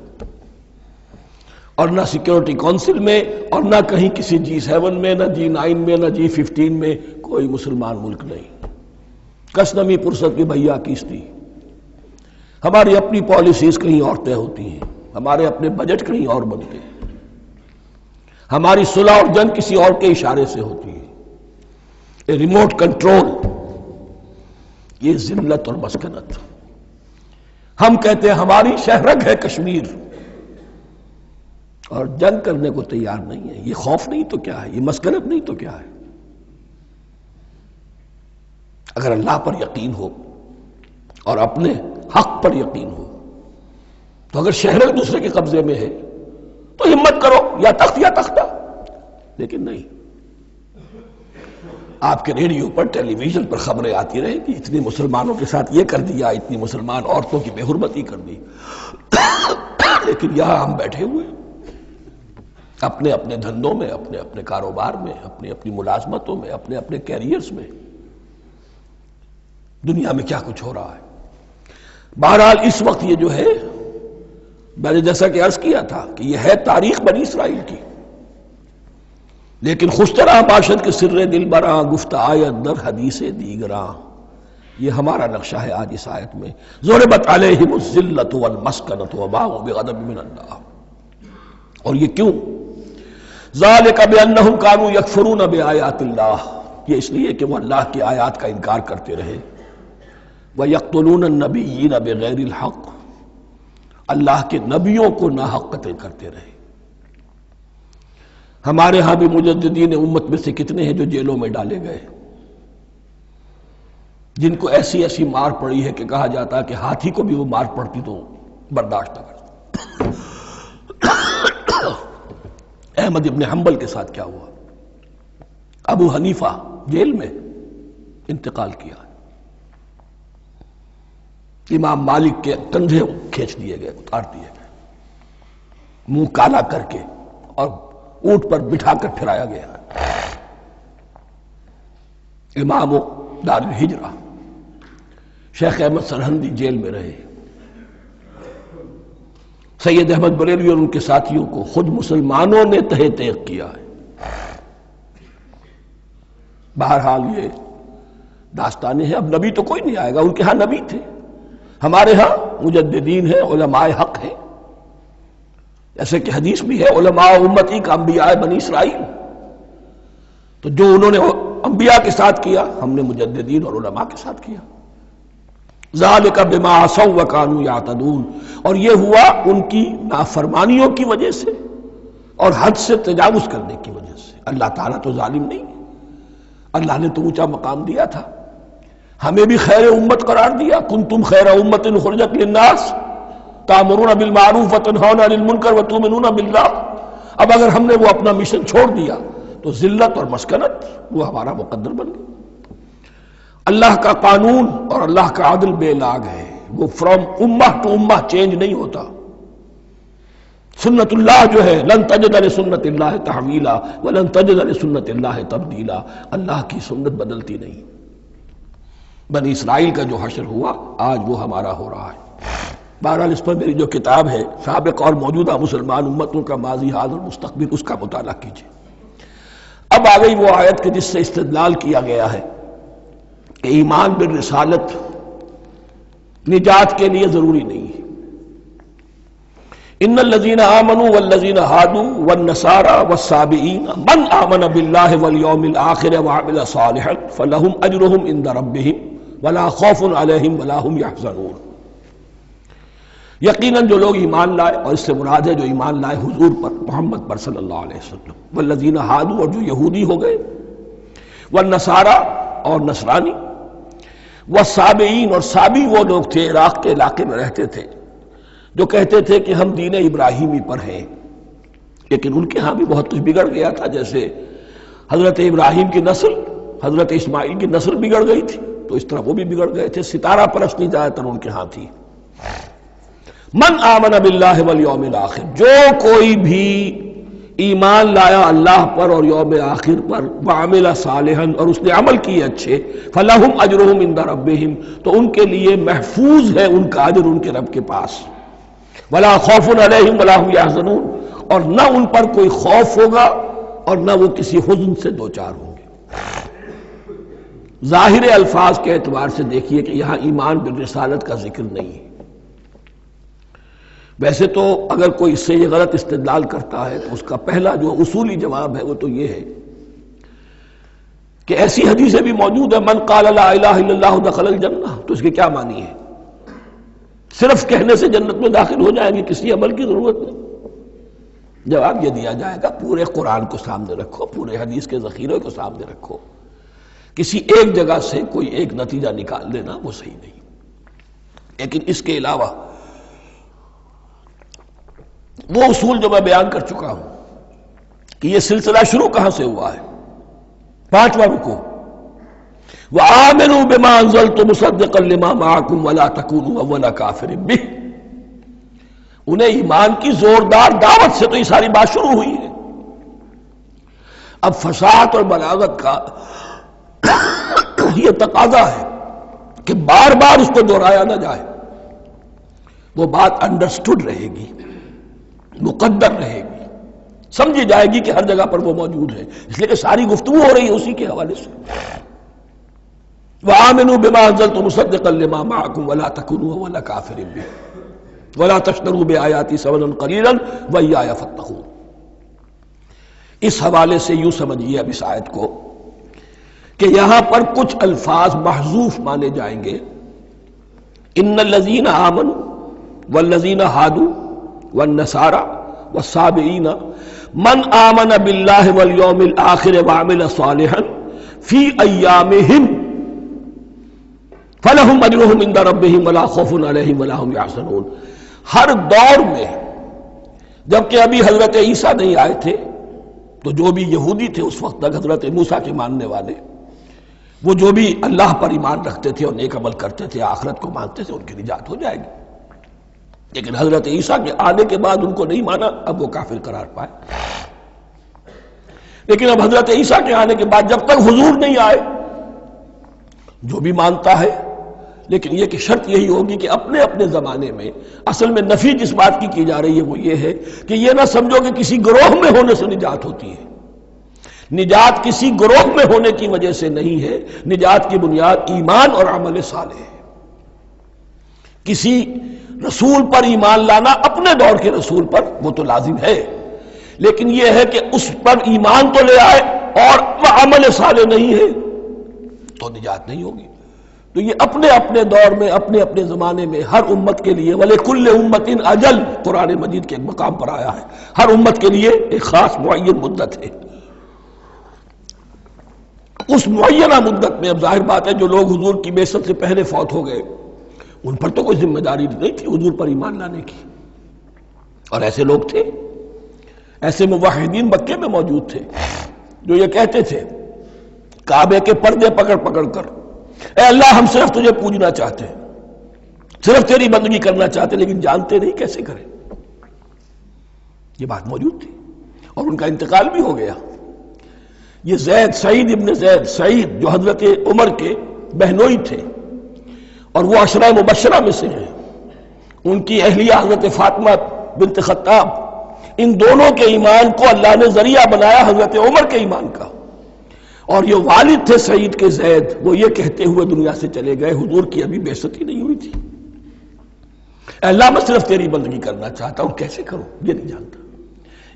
Speaker 1: اور نہ سیکیورٹی کونسل میں اور نہ کہیں کسی G7 میں، نہ G9 میں، نہ G15 میں کوئی مسلمان ملک نہیں۔ کسنمی پرست کی بھیا کیستی، ہماری اپنی پالیسیز کہیں اور طے ہوتی ہیں، ہمارے اپنے بجٹ کہیں اور بنتے ہیں، ہماری صلح اور جنگ کسی اور کے اشارے سے ہوتی ہے۔ ریموٹ کنٹرول، یہ ذلت اور مسکنت۔ ہم کہتے ہیں ہماری شہرگ ہے کشمیر، اور جنگ کرنے کو تیار نہیں ہے۔ یہ خوف نہیں تو کیا ہے، یہ مسکنت نہیں تو کیا ہے؟ اگر اللہ پر یقین ہو اور اپنے حق پر یقین ہو تو اگر شہرگ دوسرے کے قبضے میں ہے تو ہمت کرو، یا تخت یا تختہ، لیکن نہیں۔ آپ کے ریڈیو پر، ٹیلی ویژن پر خبریں آتی رہیں کہ اتنی مسلمانوں کے ساتھ یہ کر دیا، اتنی مسلمان عورتوں کی بے حرمتی کر دی، لیکن یہاں ہم بیٹھے ہوئے اپنے اپنے دھندوں میں، اپنے اپنے کاروبار میں، اپنی اپنی ملازمتوں میں، اپنے اپنے کیریئرز میں۔ دنیا میں کیا کچھ ہو رہا ہے۔ بہرحال اس وقت یہ جو ہے، میں نے جیسا کہ عرض کیا تھا کہ یہ ہے تاریخ بنی اسرائیل کی، لیکن خوشترا باشد کے سر دل براں، گفت آیت در حدیث دیگراں۔ یہ ہمارا نقشہ ہے آج اس آیت میں۔ ضربت علیہم الذلۃ والمسکنۃ وباؤوا بغضب من اللہ۔ اور یہ کیوں؟ ذالک بانہم کانوا یکفرون بآیات اللہ، یہ اس لیے کہ وہ اللہ کی آیات کا انکار کرتے رہے، وَيَقْتُلُونَ النَّبِيِّينَ بِغَيْرِ الْحَقِّ، اللہ کے نبیوں کو ناحق قتل کرتے رہے۔ ہمارے ہاں بھی مجددین امت میں سے کتنے ہیں جو جیلوں میں ڈالے گئے، جن کو ایسی ایسی مار پڑی ہے کہ کہا جاتا ہے کہ ہاتھی کو بھی وہ مار پڑتی تو برداشت نہ کرتا۔ احمد ابن حنبل کے ساتھ کیا ہوا؟ ابو حنیفہ جیل میں انتقال کیا، امام مالک کے کندھے کھینچ دیے گئے، اتار دیے گئے، منہ کالا کر کے اور اونٹ پر بٹھا کر پھرایا گیا۔ امام دار الہجرہ شیخ احمد سرہندی جیل میں رہے، سید احمد بریلوی اور ان کے ساتھیوں کو خود مسلمانوں نے تہہ تیغ کیا ہے۔ بہرحال یہ داستانیں ہیں، اب نبی تو کوئی نہیں آئے گا، ان کے ہاں نبی تھے، ہمارے ہاں مجددین ہیں، علماء حق ہیں، جیسے کہ حدیث بھی ہے علماء امتی کا انبیاء بنی اسرائیل، تو جو انہوں نے انبیاء کے ساتھ کیا ہم نے مجددین اور علماء کے ساتھ کیا۔ ذالک بما عصوا وکانوا یعتدون، اور یہ ہوا ان کی نافرمانیوں کی وجہ سے اور حد سے تجاوز کرنے کی وجہ سے۔ اللہ تعالیٰ تو ظالم نہیں، اللہ نے تو اونچا مقام دیا تھا، ہمیں بھی خیر امت قرار دیا، کنتم خیر امت اخرجت للناس تأمرون بالمعروف وتنہون عن المنکر وتؤمنون باللہ۔ اب اگر ہم نے وہ اپنا مشن چھوڑ دیا تو ذلت اور مسکنت وہ ہمارا مقدر بن گیا۔ اللہ کا قانون اور اللہ کا عدل بے لاگ ہے، وہ فرام امہ ٹو امہ چینج نہیں ہوتا۔ سنت اللہ جو ہے لن تجد لسنت اللہ تحویلا ولن تجد لسنت اللہ تبدیلا، اللہ کی سنت بدلتی نہیں۔ بنی اسرائیل کا جو حشر ہوا آج وہ ہمارا ہو رہا ہے۔ بہرحال اس پر میری جو کتاب ہے سابق اور موجودہ مسلمان امتوں کا ماضی حال اور مستقبل، اس کا مطالعہ کیجیے۔ اب آ گئی وہ آیت کہ جس سے استدلال کیا گیا ہے کہ ایمان بالرسالت نجات کے لیے ضروری نہیں ہے۔ ان الذین آمنوا والذین ہادوا والنصارى والصابئین من آمن باللہ والیوم الآخر وعمل صالحا فلہم اجرہم عند ربہم ولا خوف علیہم ولا ہم یحزنون۔ یقیناً جو لوگ ایمان لائے، اور اس سے مراد ہے جو ایمان لائے حضور پر، محمد پر صلی اللہ علیہ وسلم، والذین ہادوا، اور جو یہودی ہو گئے، والنصارى، اور نصرانی، والصابئین، اور صابی وہ لوگ تھے عراق کے علاقے میں رہتے تھے جو کہتے تھے کہ ہم دین ابراہیمی پر ہیں، لیکن ان کے ہاں بھی بہت کچھ بگڑ گیا تھا، جیسے حضرت ابراہیم کی نسل، حضرت اسماعیل کی نسل بگڑ گئی تھی تو اس طرح وہ بھی بگڑ گئے تھے، ستارہ پرستی زیادہ تر ان کے ہاں تھی۔ من آمن باللہ والیوم الآخر، جو کوئی بھی ایمان لایا اللہ پر اور یوم آخر پر، وعمل صالحا، اور اس نے عمل کیے اچھے، فلہم اجرہم عند ربہم، تو ان کے لیے محفوظ ہے ان کا اجر ان کے رب کے پاس، ولا خوف علیہم ولا ہم یحزنون، اور نہ ان پر کوئی خوف ہوگا اور نہ وہ کسی حزن سے دوچار ہوں گے۔ ظاہر الفاظ کے اعتبار سے دیکھیے کہ یہاں ایمان بالرسالت کا ذکر نہیں ہے۔ ویسے تو اگر کوئی اس سے یہ غلط استدلال کرتا ہے تو اس کا پہلا جو اصولی جواب ہے وہ تو یہ ہے کہ ایسی حدیثیں بھی موجود ہیں، من قال لا الہ الا اللہ دخل الجنہ، تو اس کے کیا معنی ہے؟ صرف کہنے سے جنت میں داخل ہو جائیں گے، کسی عمل کی ضرورت نہیں؟ جواب یہ دیا جائے گا پورے قرآن کو سامنے رکھو، پورے حدیث کے ذخیرے کو سامنے رکھو، کسی ایک جگہ سے کوئی ایک نتیجہ نکال لینا وہ صحیح نہیں۔ لیکن اس کے علاوہ وہ اصول جو میں بیان کر چکا ہوں کہ یہ سلسلہ شروع کہاں سے ہوا ہے، 5واں رکوع، وآمنوا بما انزلت مصدقا لما معكم ولا تكونوا اول كافر به، انہیں ایمان کی زوردار دعوت سے تو یہ ساری بات شروع ہوئی ہے۔ اب فصاحت اور بلاغت کا یہ تقاضا ہے کہ بار بار اس کو دہرایا نہ جائے، وہ بات انڈرسٹوڈ رہے گی، مقدر رہے گی، سمجھی جائے گی کہ ہر جگہ پر وہ موجود ہے، اس لیے کہ ساری گفتگو ہو رہی ہے اسی کے حوالے سے۔ وآمنوا بما انزلت مصدقا لما معكم ولا تكونوا اول كافر به ولا تشتروا بآياتي ثمنا قليلا وإياي فاتقون۔ اس حوالے سے یوں سمجھیے اب اس آیت کو کہ یہاں پر کچھ الفاظ محذوف مانے جائیں گے. ان الذین آمنوا والذین ہادوا والنصارى والصابئین من آمن باللہ والیوم الآخر وعمل صالحا فی ایامہم فلہم اجرہم عند ربہم ولا خوف علیہم ولا ہم یحزنون. ہر دور میں جبکہ ابھی حضرت عیسیٰ نہیں آئے تھے تو جو بھی یہودی تھے اس وقت تک حضرت موسیٰ کے ماننے والے، وہ جو بھی اللہ پر ایمان رکھتے تھے اور نیک عمل کرتے تھے، آخرت کو مانتے تھے، ان کی نجات ہو جائے گی. لیکن حضرت عیسیٰ کے آنے کے بعد ان کو نہیں مانا، اب وہ کافر قرار پائے. لیکن اب حضرت عیسیٰ کے آنے کے بعد جب تک حضور نہیں آئے جو بھی مانتا ہے، لیکن یہ کہ شرط یہی ہوگی کہ اپنے اپنے زمانے میں، اصل میں نفی جس بات کی جا رہی ہے وہ یہ ہے کہ یہ نہ سمجھو کہ کسی گروہ میں ہونے سے نجات ہوتی ہے. نجات کسی گروہ میں ہونے کی وجہ سے نہیں ہے، نجات کی بنیاد ایمان اور عمل صالح ہے. کسی رسول پر ایمان لانا اپنے دور کے رسول پر وہ تو لازم ہے، لیکن یہ ہے کہ اس پر ایمان تو لے آئے اور عمل صالح نہیں ہے تو نجات نہیں ہوگی. تو یہ اپنے اپنے دور میں، اپنے اپنے زمانے میں ہر امت کے لیے وَلِكُلِّ أُمَّةٍ أَجَلٌ قرآن مجید کے ایک مقام پر آیا ہے، ہر امت کے لیے ایک خاص معین مدت ہے. اس معینہ مدت میں اب ظاہر بات ہے جو لوگ حضور کی بعثت سے پہلے فوت ہو گئے ان پر تو کوئی ذمہ داری نہیں تھی حضور پر ایمان لانے کی. اور ایسے لوگ تھے، ایسے موحدین مکے میں موجود تھے جو یہ کہتے تھے کعبے کے پردے پکڑ پکڑ کر، اے اللہ ہم صرف تجھے پوجنا چاہتے ہیں، صرف تیری بندگی کرنا چاہتے ہیں، لیکن جانتے نہیں کیسے کریں. یہ بات موجود تھی اور ان کا انتقال بھی ہو گیا. یہ زید، سعید ابن زید، سعید جو حضرت عمر کے بہنوئی تھے اور وہ عشرہ مبشرہ میں سے ہیں، ان کی اہلیہ حضرت فاطمہ بنت خطاب، ان دونوں کے ایمان کو اللہ نے ذریعہ بنایا حضرت عمر کے ایمان کا. اور یہ والد تھے سعید کے زید، وہ یہ کہتے ہوئے دنیا سے چلے گئے حضور کی ابھی بعثت ہی نہیں ہوئی تھی، اے اللہ میں صرف تیری بندگی کرنا چاہتا ہوں، کیسے کروں یہ نہیں جانتا.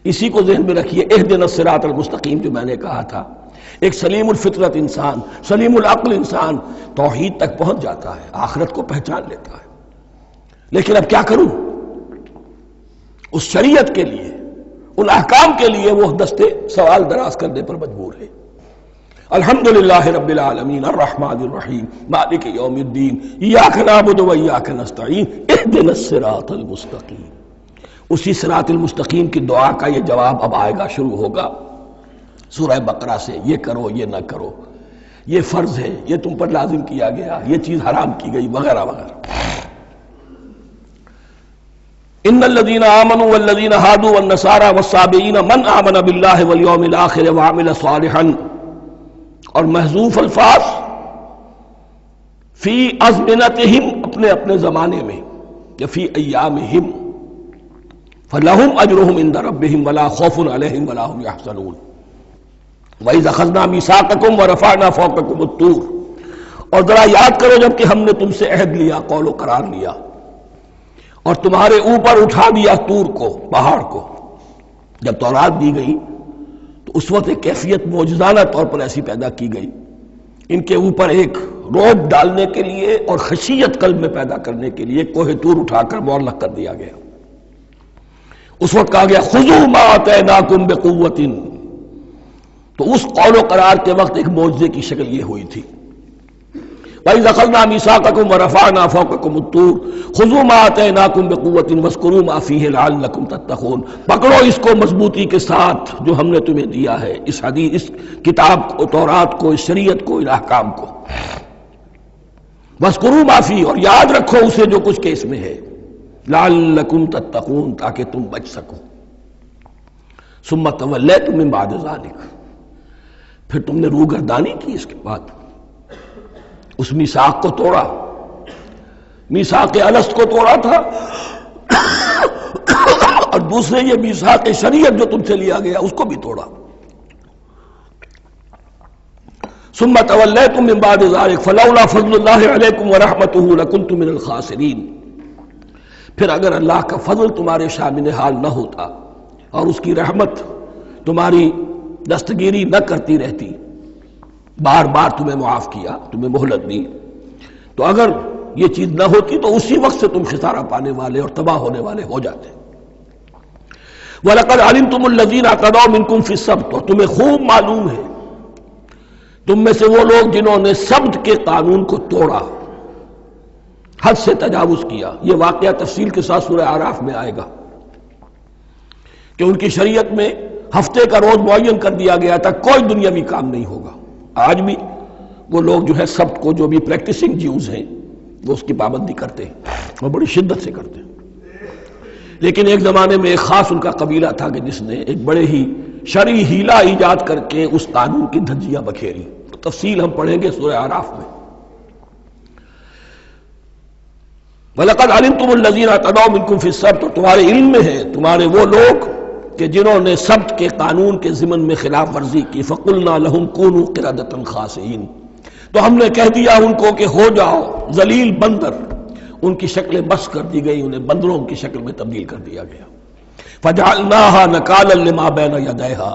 Speaker 1: اسی کو ذہن میں رکھیے، اہدنا الصراط المستقیم جو میں نے کہا تھا، ایک سلیم الفطرت انسان، سلیم العقل انسان توحید تک پہنچ جاتا ہے، آخرت کو پہچان لیتا ہے. لیکن اب کیا کروں؟ اس شریعت کے لیے، ان احکام کے لیے وہ دستے سوال دراز کرنے پر مجبور ہے. الحمدللہ رب العالمین الرحمن الرحیم مالک یوم الدین ایاک نعبد و ایاک نستعین اہدنا الصراط المستقیم. اسی صراط المستقیم کی دعا کا یہ جواب اب آئے گا، شروع ہوگا سورہ بقرہ سے. یہ کرو، یہ نہ کرو، یہ فرض ہے، یہ تم پر لازم کیا گیا، یہ چیز حرام کی گئی، وغیرہ وغیرہ. ان الذین آمنوا والذین ہادوا والنصارى والصابئین من آمن باللہ والیوم الآخر وعمل صالحا. اور محذوف الفاظ فی ازمنتہم، اپنے اپنے زمانے میں، یا فی ایامہم، فلہم اجرہم عند ربہم ولا خوف علیہم ولا ہم یحزنون. وَإِذْ أَخَذْنَا مِيثَاقَكُمْ وَرَفَعْنَا فَوْقَكُمُ الطُّورَ. اور ذرا یاد کرو جب کہ ہم نے تم سے عہد لیا، قول و قرار لیا، اور تمہارے اوپر اٹھا دیا طور کو، پہاڑ کو. جب تورات دی گئی تو اس وقت ایک کیفیت معجزانہ طور پر ایسی پیدا کی گئی، ان کے اوپر ایک روب ڈالنے کے لیے اور خشیت قلب میں پیدا کرنے کے لیے کوہ طور اٹھا کر معلق کر دیا گیا. اس وقت کہا گیا خذوا ما آتیناکم بقوۃ. تو اس قول و قرار کے وقت ایک معجزے کی شکل یہ ہوئی تھی. وَإِذْ أَخَذْنَا مِيثَاقَكُمْ وَرَفَعْنَا فَوْقَكُمُ الطُّورَ خُذُوا مَا آتَيْنَاكُمْ بِقُوَّةٍ وَاذْكُرُوا مَا فِيهِ لَعَلَّكُمْ تَتَّقُونَ. پکڑو اس کو مضبوطی کے ساتھ جو ہم نے تمہیں دیا ہے، اس حدیث، اس کتاب کو، تورات کو، اس شریعت کو، ان احکام کو. وَاذْكُرُوا مَا فِيهِ، اور یاد رکھو اسے جو کچھ کہ اس میں ہے، لَعَلَّكُمْ تَتَّقُونَ، تاکہ تم بچ سکو. ثُمَّ تَوَلَّيْتُم مِّن بَعْدِ ذَلِكَ، پھر تم نے روگردانی کی اس کے بعد، اس میثاق کو توڑا، میثاق الست کو توڑا تھا، اور دوسرے یہ میثاق شریعت جو تم سے لیا گیا اس کو بھی توڑا. ثم تولیتم من بعد ذلك فلولا فضل اللہ علیکم ورحمتہ لکنتم من الخاسرین. پھر اگر اللہ کا فضل تمہارے شامل حال نہ ہوتا اور اس کی رحمت تمہاری دستگیری نہ کرتی رہتی، بار بار تمہیں معاف کیا، تمہیں مہلت دی، تو اگر یہ چیز نہ ہوتی تو اسی وقت سے تم خسارہ پانے والے اور تباہ ہونے والے ہو جاتے۔ وَلَقَدْ عَلِمْتُمُ الَّذِينَ اعْتَدَوْا مِنْكُمْ فِي السَّبْتِ، اور تمہیں خوب معلوم ہے تم میں سے وہ لوگ جنہوں نے سبت کے قانون کو توڑا، حد سے تجاوز کیا۔ یہ واقعہ تفصیل کے ساتھ سورہ اعراف میں آئے گا کہ ان کی شریعت میں ہفتے کا روز معین کر دیا گیا تھا، کوئی دنیاوی کام نہیں ہوگا۔ آج بھی وہ لوگ جو ہے سبت کو، جو بھی پریکٹسنگ جیوز ہیں، وہ اس کی پابندی کرتے ہیں اور بڑی شدت سے کرتے ہیں۔ لیکن ایک زمانے میں ایک خاص ان کا قبیلہ تھا کہ جس نے ایک بڑے ہی شرعی ہیلہ ایجاد کر کے اس قانون کی دھجیاں بکھیری۔ تفصیل ہم پڑھیں گے سورہ اعراف میں۔ وَلَقَدْ عَلِمْتُمُ الَّذِينَ اعْتَدَوْا مِنْكُمْ فِي السَّبْتِ، تمہارے علم میں ہے تمہارے وہ لوگ کہ جنہوں نے سبت کے قانون کے ضمن میں خلاف ورزی کی، فَقُلْنَا لَهُمْ كُونُوا قِرَدَةً خَاسِئِينَ، تو ہم نے کہہ دیا ان کو کہ ہو جاؤ ذلیل بندر۔ ان کی شکلیں بس کر دی گئی، انہیں بندروں کی شکل میں تبدیل کر دیا گیا۔ فَجَعَلْنَاهَا نَكَالًا لِمَا بَيْنَ يَدَيْهَا،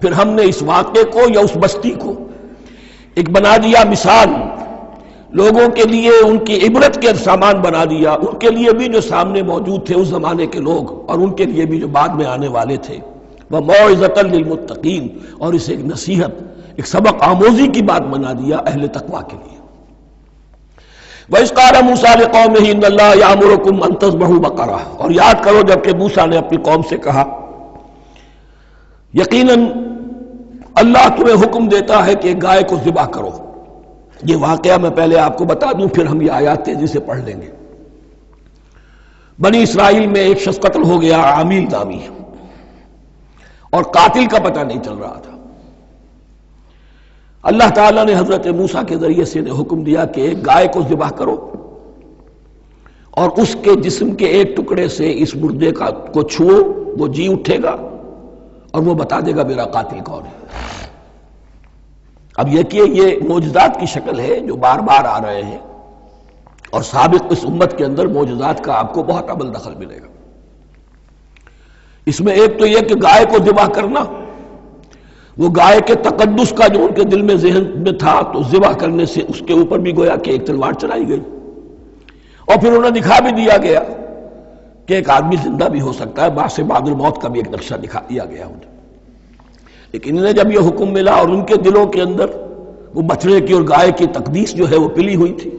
Speaker 1: پھر ہم نے اس واقعے کو یا اس بستی کو ایک بنا دیا مثال، لوگوں کے لیے ان کی عبرت کے سامان بنا دیا، ان کے لیے بھی جو سامنے موجود تھے اس زمانے کے لوگ، اور ان کے لیے بھی جو بعد میں آنے والے تھے۔ وَمَوْعِظَةً لِّلْمُتَّقِينَ، اور اسے ایک نصیحت، ایک سبق آموزی کی بات بنا دیا اہل تقویٰ کے لیے۔ وَإِذْ قَالَ مُوسَىٰ لِقَوْمِهِ إِنَّ اللَّهَ يَأْمُرُكُمْ أَن تَذْبَحُوا بَقَرَةً، اور یاد کرو جب کہ موسیٰ نے اپنی قوم سے کہا یقیناً اللہ تمہیں حکم دیتا ہے کہ گائے کو ذبح کرو۔ یہ واقعہ میں پہلے آپ کو بتا دوں، پھر ہم یہ آیات تیزی سے پڑھ لیں گے۔ بنی اسرائیل میں ایک شخص قتل ہو گیا، عامیل نامی، اور قاتل کا پتہ نہیں چل رہا تھا۔ اللہ تعالیٰ نے حضرت موسیٰ کے ذریعے سے حکم دیا کہ ایک گائے کو ذبح کرو اور اس کے جسم کے ایک ٹکڑے سے اس مردے کو چھو، وہ جی اٹھے گا اور وہ بتا دے گا میرا قاتل کون ہے۔ اب یہ کہ یہ معجزات کی شکل ہے جو بار بار آ رہے ہیں، اور سابق اس امت کے اندر معجزات کا آپ کو بہت عمل دخل ملے گا۔ اس میں ایک تو یہ کہ گائے کو ذبح کرنا، وہ گائے کے تقدس کا جو ان کے دل میں ذہن میں تھا، تو ذبح کرنے سے اس کے اوپر بھی گویا کہ ایک تلوار چلائی گئی، اور پھر انہیں دکھا بھی دیا گیا کہ ایک آدمی زندہ بھی ہو سکتا ہے، بعد سے بعد الموت کا بھی ایک نقشہ دکھا دیا گیا انہیں۔ لیکن انہیں جب یہ حکم ملا اور ان کے دلوں کے اندر وہ بچڑے کی اور گائے کی تقدیس جو ہے وہ پلی ہوئی تھی،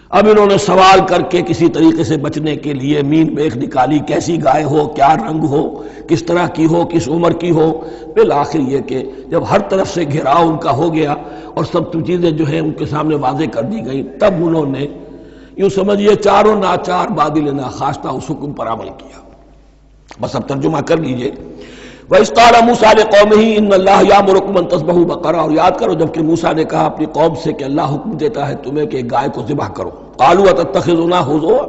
Speaker 1: اب انہوں نے سوال کر کے کسی طریقے سے بچنے کے لیے مین بیخ نکالی، کیسی گائے ہو، کیا رنگ ہو، کس طرح کی ہو، کس عمر کی ہو۔ بالآخر یہ کہ جب ہر طرف سے گھیراؤ ان کا ہو گیا اور سب چیزیں جو ہیں ان کے سامنے واضح کر دی گئیں، تب انہوں نے یوں سمجھیے چاروں ناچار بادل ناخواستہ اس حکم پر عمل کیا۔ بس اب ترجمہ کر لیجئے۔ وَإِذْ قَالَ مُوسَىٰ لِقَوْمِهِ إِنَّ اللَّهَ يَأْمُرُكُمْ أَن تَذْبَحُوا بَقَرَةً، اور یاد کرو جب کہ موسیٰ نے کہا اپنی قوم سے کہ اللہ حکم دیتا ہے تمہیں کہ ایک گائے کو ذبح کرو۔ قَالُوا أَتَتَّخِذُنَا هُزُوًا،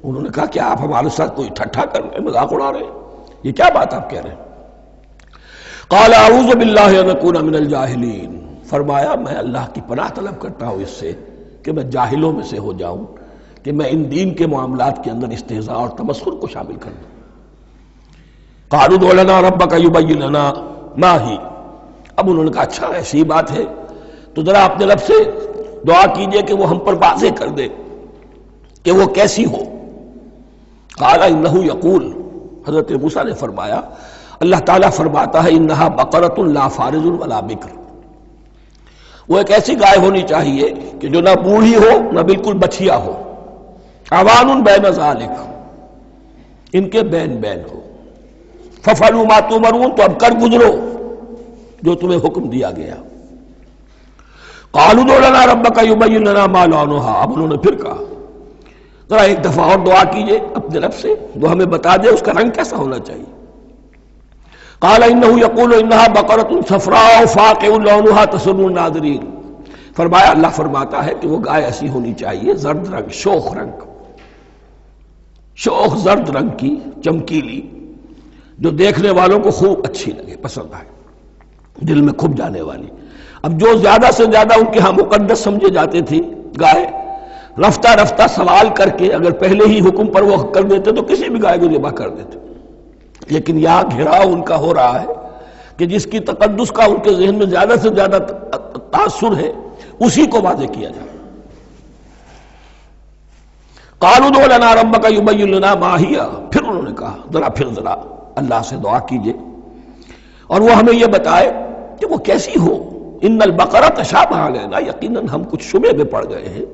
Speaker 1: انہوں نے کہا کہ آپ ہمارے ساتھ کوئی ٹھٹھا کر رہے ہیں، مذاق اڑا رہے ہیں، یہ کیا بات آپ کہہ رہے ہیں؟ قَالَ أَعُوذُ بِاللَّهِ أَنْ أَكُونَ مِنَ الْجَاهِلِينَ، فرمایا میں اللہ کی پناہ طلب کرتا ہوں اس سے کہ میں جاہلوں میں سے ہو جاؤں، کہ میں ان دین کے معاملات کے اندر استہزاء اور تمسخر کو شامل کر دوں۔ قالوا ادع لنا ربك يبين لنا ما هي، اب انہوں نے کہا اچھا ایسی بات ہے تو ذرا اپنے رب سے دعا کیجئے کہ وہ ہم پر واضح کر دے کہ وہ کیسی ہو۔ قال انه يقول، حضرت موسیٰ نے فرمایا اللہ تعالیٰ فرماتا ہے انها بقرة لا فارض ولا بکر، وہ ایک ایسی گائے ہونی چاہیے کہ جو نہ بوڑھی ہو نہ بالکل بچھیا ہو، عوان بین ذالک، ان کے بین بین ہو۔ فَفَعَلُوا مَا تُؤْمَرُونَ، تو اب کر گزرو جو تمہیں حکم دیا گیا۔ قَالُوا ادْعُ لَنَا رَبَّكَ يُبَيِّن لَنَا مَا لَوْنُهَا، اب انہوں نے پھر کہا ذرا ایک دفعہ اور دعا کیجئے اپنے رب سے، وہ ہمیں بتا دے اس کا رنگ کیسا ہونا چاہیے۔ قَالَ إِنَّهُ يَقُولُ إِنَّهَا بَقَرَةٌ صَفْرَاءُ فَاقِعٌ لَوْنُهَا تَسُرُّ النَّاظِرِينَ، فرمایا اللہ فرماتا ہے کہ وہ گائے ایسی ہونی چاہیے زرد رنگ، شوخ رنگ، شوخ زرد رنگ کی، چمکیلی، جو دیکھنے والوں کو خوب اچھی لگے، پسند آئے، دل میں کھپ جانے والی۔ اب جو زیادہ سے زیادہ ان کے ہاں مقدس سمجھے جاتے تھی گائے، رفتہ رفتہ سوال کر کے اگر پہلے ہی حکم پر وہ کر دیتے تو کسی بھی گائے کو ذبح کر دیتے، لیکن یہاں گھیراؤ ان کا ہو رہا ہے کہ جس کی تقدس کا ان کے ذہن میں زیادہ سے زیادہ تاثر ہے اسی کو واضح کیا جائے۔ قالوا ادع لنا ربک یبین لنا ما ہی، پھر انہوں نے کہا ذرا اللہ سے دعا کیجئے اور وہ ہمیں یہ بتائے کہ وہ کیسی ہو۔ ان البقرہ تشابہ علینا، یقیناً ہم کچھ شبہ میں پڑ گئے ہیں،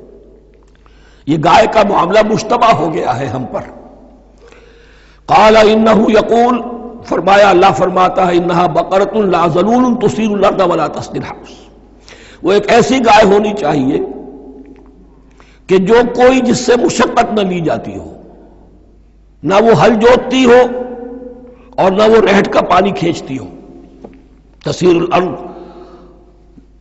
Speaker 1: یہ گائے کا معاملہ مشتبہ ہو گیا ہے ہم پر۔ قال انہ یقول، فرمایا اللہ فرماتا ہے انہا بقرۃ لا ذلول تثیر الارض ولا تسقی الحرث، وہ ایک ایسی گائے ہونی چاہیے کہ جو کوئی جس سے مشقت نہ لی جاتی ہو، نہ وہ ہل جوتتی ہو اور نہ وہ رہٹ کا پانی کھینچتی ہو۔ تسیر الارض،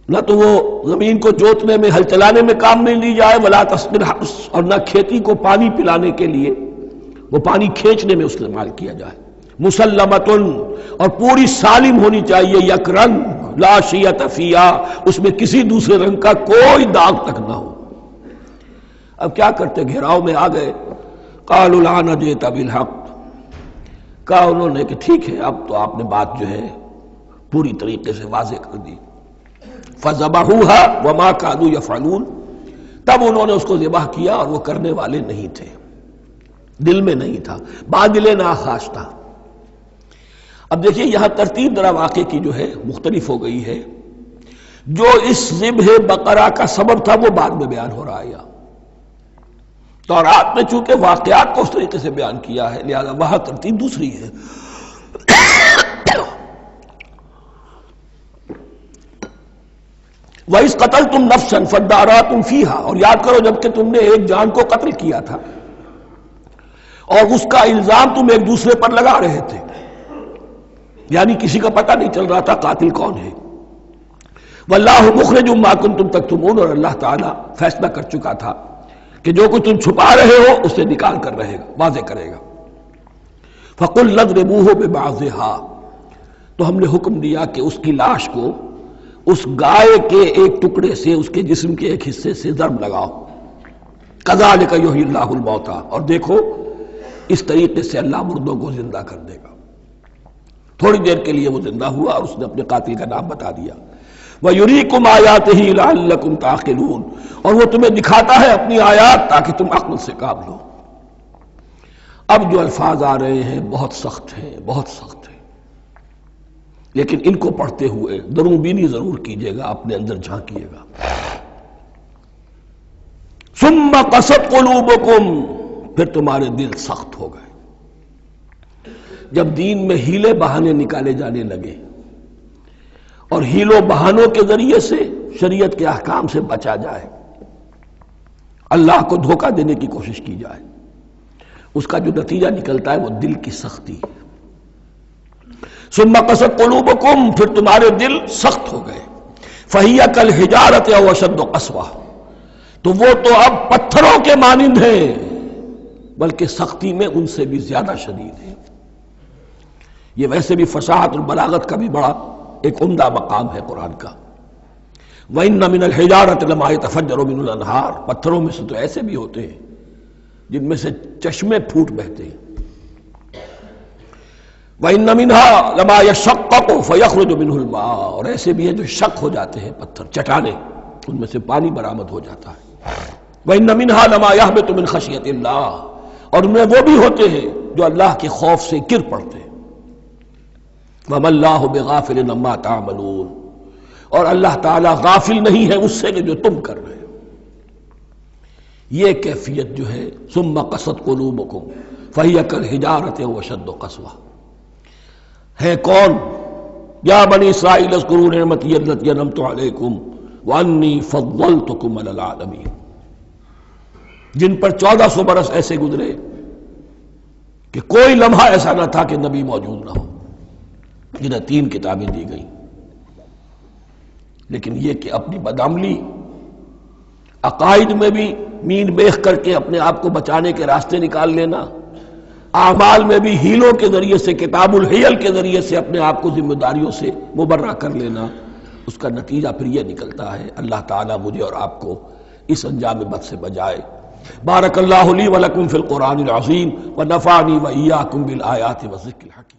Speaker 1: نہ تو وہ زمین کو جوتنے میں ہل چلانے میں کام نہیں لی جائے، ولا تسقی الحرث، اور نہ کھیتی کو پانی پلانے کے لیے وہ پانی کھینچنے میں استعمال کیا جائے۔ مسلمتن، اور پوری سالم ہونی چاہیے، یک رنگ، لا شیۃ فیہا، اس میں کسی دوسرے رنگ کا کوئی داغ تک نہ ہو۔ اب کیا کرتے، گھیراؤ میں آ گئے۔ قالوا الآن جئت بالحق، کہا انہوں نے کہ ٹھیک ہے اب تو آپ نے بات جو ہے پوری طریقے سے واضح کر دی۔ فذبحوها وما كانوا يفعلون، تب انہوں نے اس کو ذبح کیا اور وہ کرنے والے نہیں تھے، دل میں نہیں تھا، بادل ناخواش تھا۔ اب دیکھیے یہاں ترتیب ذرا واقعے کی جو ہے مختلف ہو گئی ہے۔ جو اس ذبح بقرہ کا سبب تھا وہ بعد میں بیان ہو رہا ہے، تورات میں چونکہ واقعات کو اس طریقے سے بیان کیا ہے لہذا وہاں ترتیب دوسری ہے۔ وَإِذْ قَتَلْتُمْ نَفْسًا فَادَّارَأْتُمْ فِيهَا، اور یاد کرو جب کہ تم نے ایک جان کو قتل کیا تھا اور اس کا الزام تم ایک دوسرے پر لگا رہے تھے، یعنی کسی کا پتہ نہیں چل رہا تھا قاتل کون ہے۔ وَاللَّهُ مُخْرِجٌ مَا كُنتُمْ تَكْتُمُونَ، اور اللہ تعالیٰ فیصلہ کر چکا تھا کہ جو کچھ تم چھپا رہے ہو اسے نکال کر رہے گا، واضح کرے گا۔ فَقُلْ اضْرِبُوهُ بِبَعْضِهَا، تو ہم نے حکم دیا کہ اس کی لاش کو اس گائے کے ایک ٹکڑے سے، اس کے جسم کے ایک حصے سے ضرب لگاؤ۔ کذالک یحیی اللہ الموتیٰ، اور دیکھو اس طریقے سے اللہ مردوں کو زندہ کر دے گا۔ تھوڑی دیر کے لیے وہ زندہ ہوا اور اس نے اپنے قاتل کا نام بتا دیا۔ وَيُرِيكُمْ آیَاتِهِ لَعَلَّكُمْ تَعْقِلُونَ، اور وہ تمہیں دکھاتا ہے اپنی آیات تاکہ تم عقل سے کام لو۔ اب جو الفاظ آ رہے ہیں بہت سخت ہیں، بہت سخت ہیں، لیکن ان کو پڑھتے ہوئے دروں بینی ضرور کیجیے گا، اپنے اندر جھانکیے گا۔ ثم قست قلوبکم، پھر تمہارے دل سخت ہو گئے۔ جب دین میں ہیلے بہانے نکالے جانے لگے اور ہیلوں بہانوں کے ذریعے سے شریعت کے احکام سے بچا جائے، اللہ کو دھوکہ دینے کی کوشش کی جائے، اس کا جو نتیجہ نکلتا ہے وہ دل کی سختی۔ ثم قست قلوبکم، پھر تمہارے دل سخت ہو گئے۔ فہی کالحجارۃ او اشد قسوہ، تو وہ تو اب پتھروں کے مانند ہیں بلکہ سختی میں ان سے بھی زیادہ شدید ہے۔ یہ ویسے بھی فصاحت اور بلاغت کا بھی بڑا ایک عمدہ مقام ہے قرآن کا۔ وَإِنَّ مِنَ الْحِجَارَةِ لَمَا يَتَفَجَّرُ مِنْهُ الْأَنْهَارُ، پتھروں میں سے تو ایسے بھی ہوتے ہیں جن میں سے چشمے پھوٹ بہتے ہیں۔ وَإِنَّ مِنْهَا لَمَا يَشَقَّقُ فَيَخْرُجُ مِنْهُ الْمَاءُ، اور ایسے بھی ہیں جو شق ہو جاتے ہیں، پتھر چٹانیں، ان میں سے پانی برآمد ہو جاتا ہے۔ وَإِنَّ مِنْهَا لَمَا يَهْبِطُ مِنْ خَشْيَةِ اللَّهِ، اور ان میں وہ بھی ہوتے ہیں جو اللہ کے خوف سے گر پڑتے ہیں۔ وَمَا اللَّهُ بِغَافِلٍ عَمَّا تَعْمَلُونَ، اور اللہ تعالیٰ غافل نہیں ہے اس سے کہ جو تم کر رہے ہو۔ یہ کیفیت جو ہے ثم قست قلوبکم فہی کالحجارۃ او اشد قسوہ ہے کون؟ یا بنی اسرائیل اذکروا نعمتی التی انعمت علیکم وانی فضلتکم علی العالمین، جن پر 1400 برس ایسے گزرے کہ کوئی لمحہ ایسا نہ تھا کہ نبی موجود نہ ہو، جنہیں 3 کتابیں دی گئیں۔ لیکن یہ کہ اپنی بدعملی، عقائد میں بھی مین بیخ کر کے اپنے آپ کو بچانے کے راستے نکال لینا، اعمال میں بھی ہیلوں کے ذریعے سے، کتاب الحیل کے ذریعے سے اپنے آپ کو ذمہ داریوں سے مبرہ کر لینا، اس کا نتیجہ پھر یہ نکلتا ہے۔ اللہ تعالیٰ مجھے اور آپ کو اس انجام بد سے بچائے۔ بارک اللہ لی ولکم فی القرآن العظیم ونفعنی وإیاکم بالآیات والذکر الحکیم۔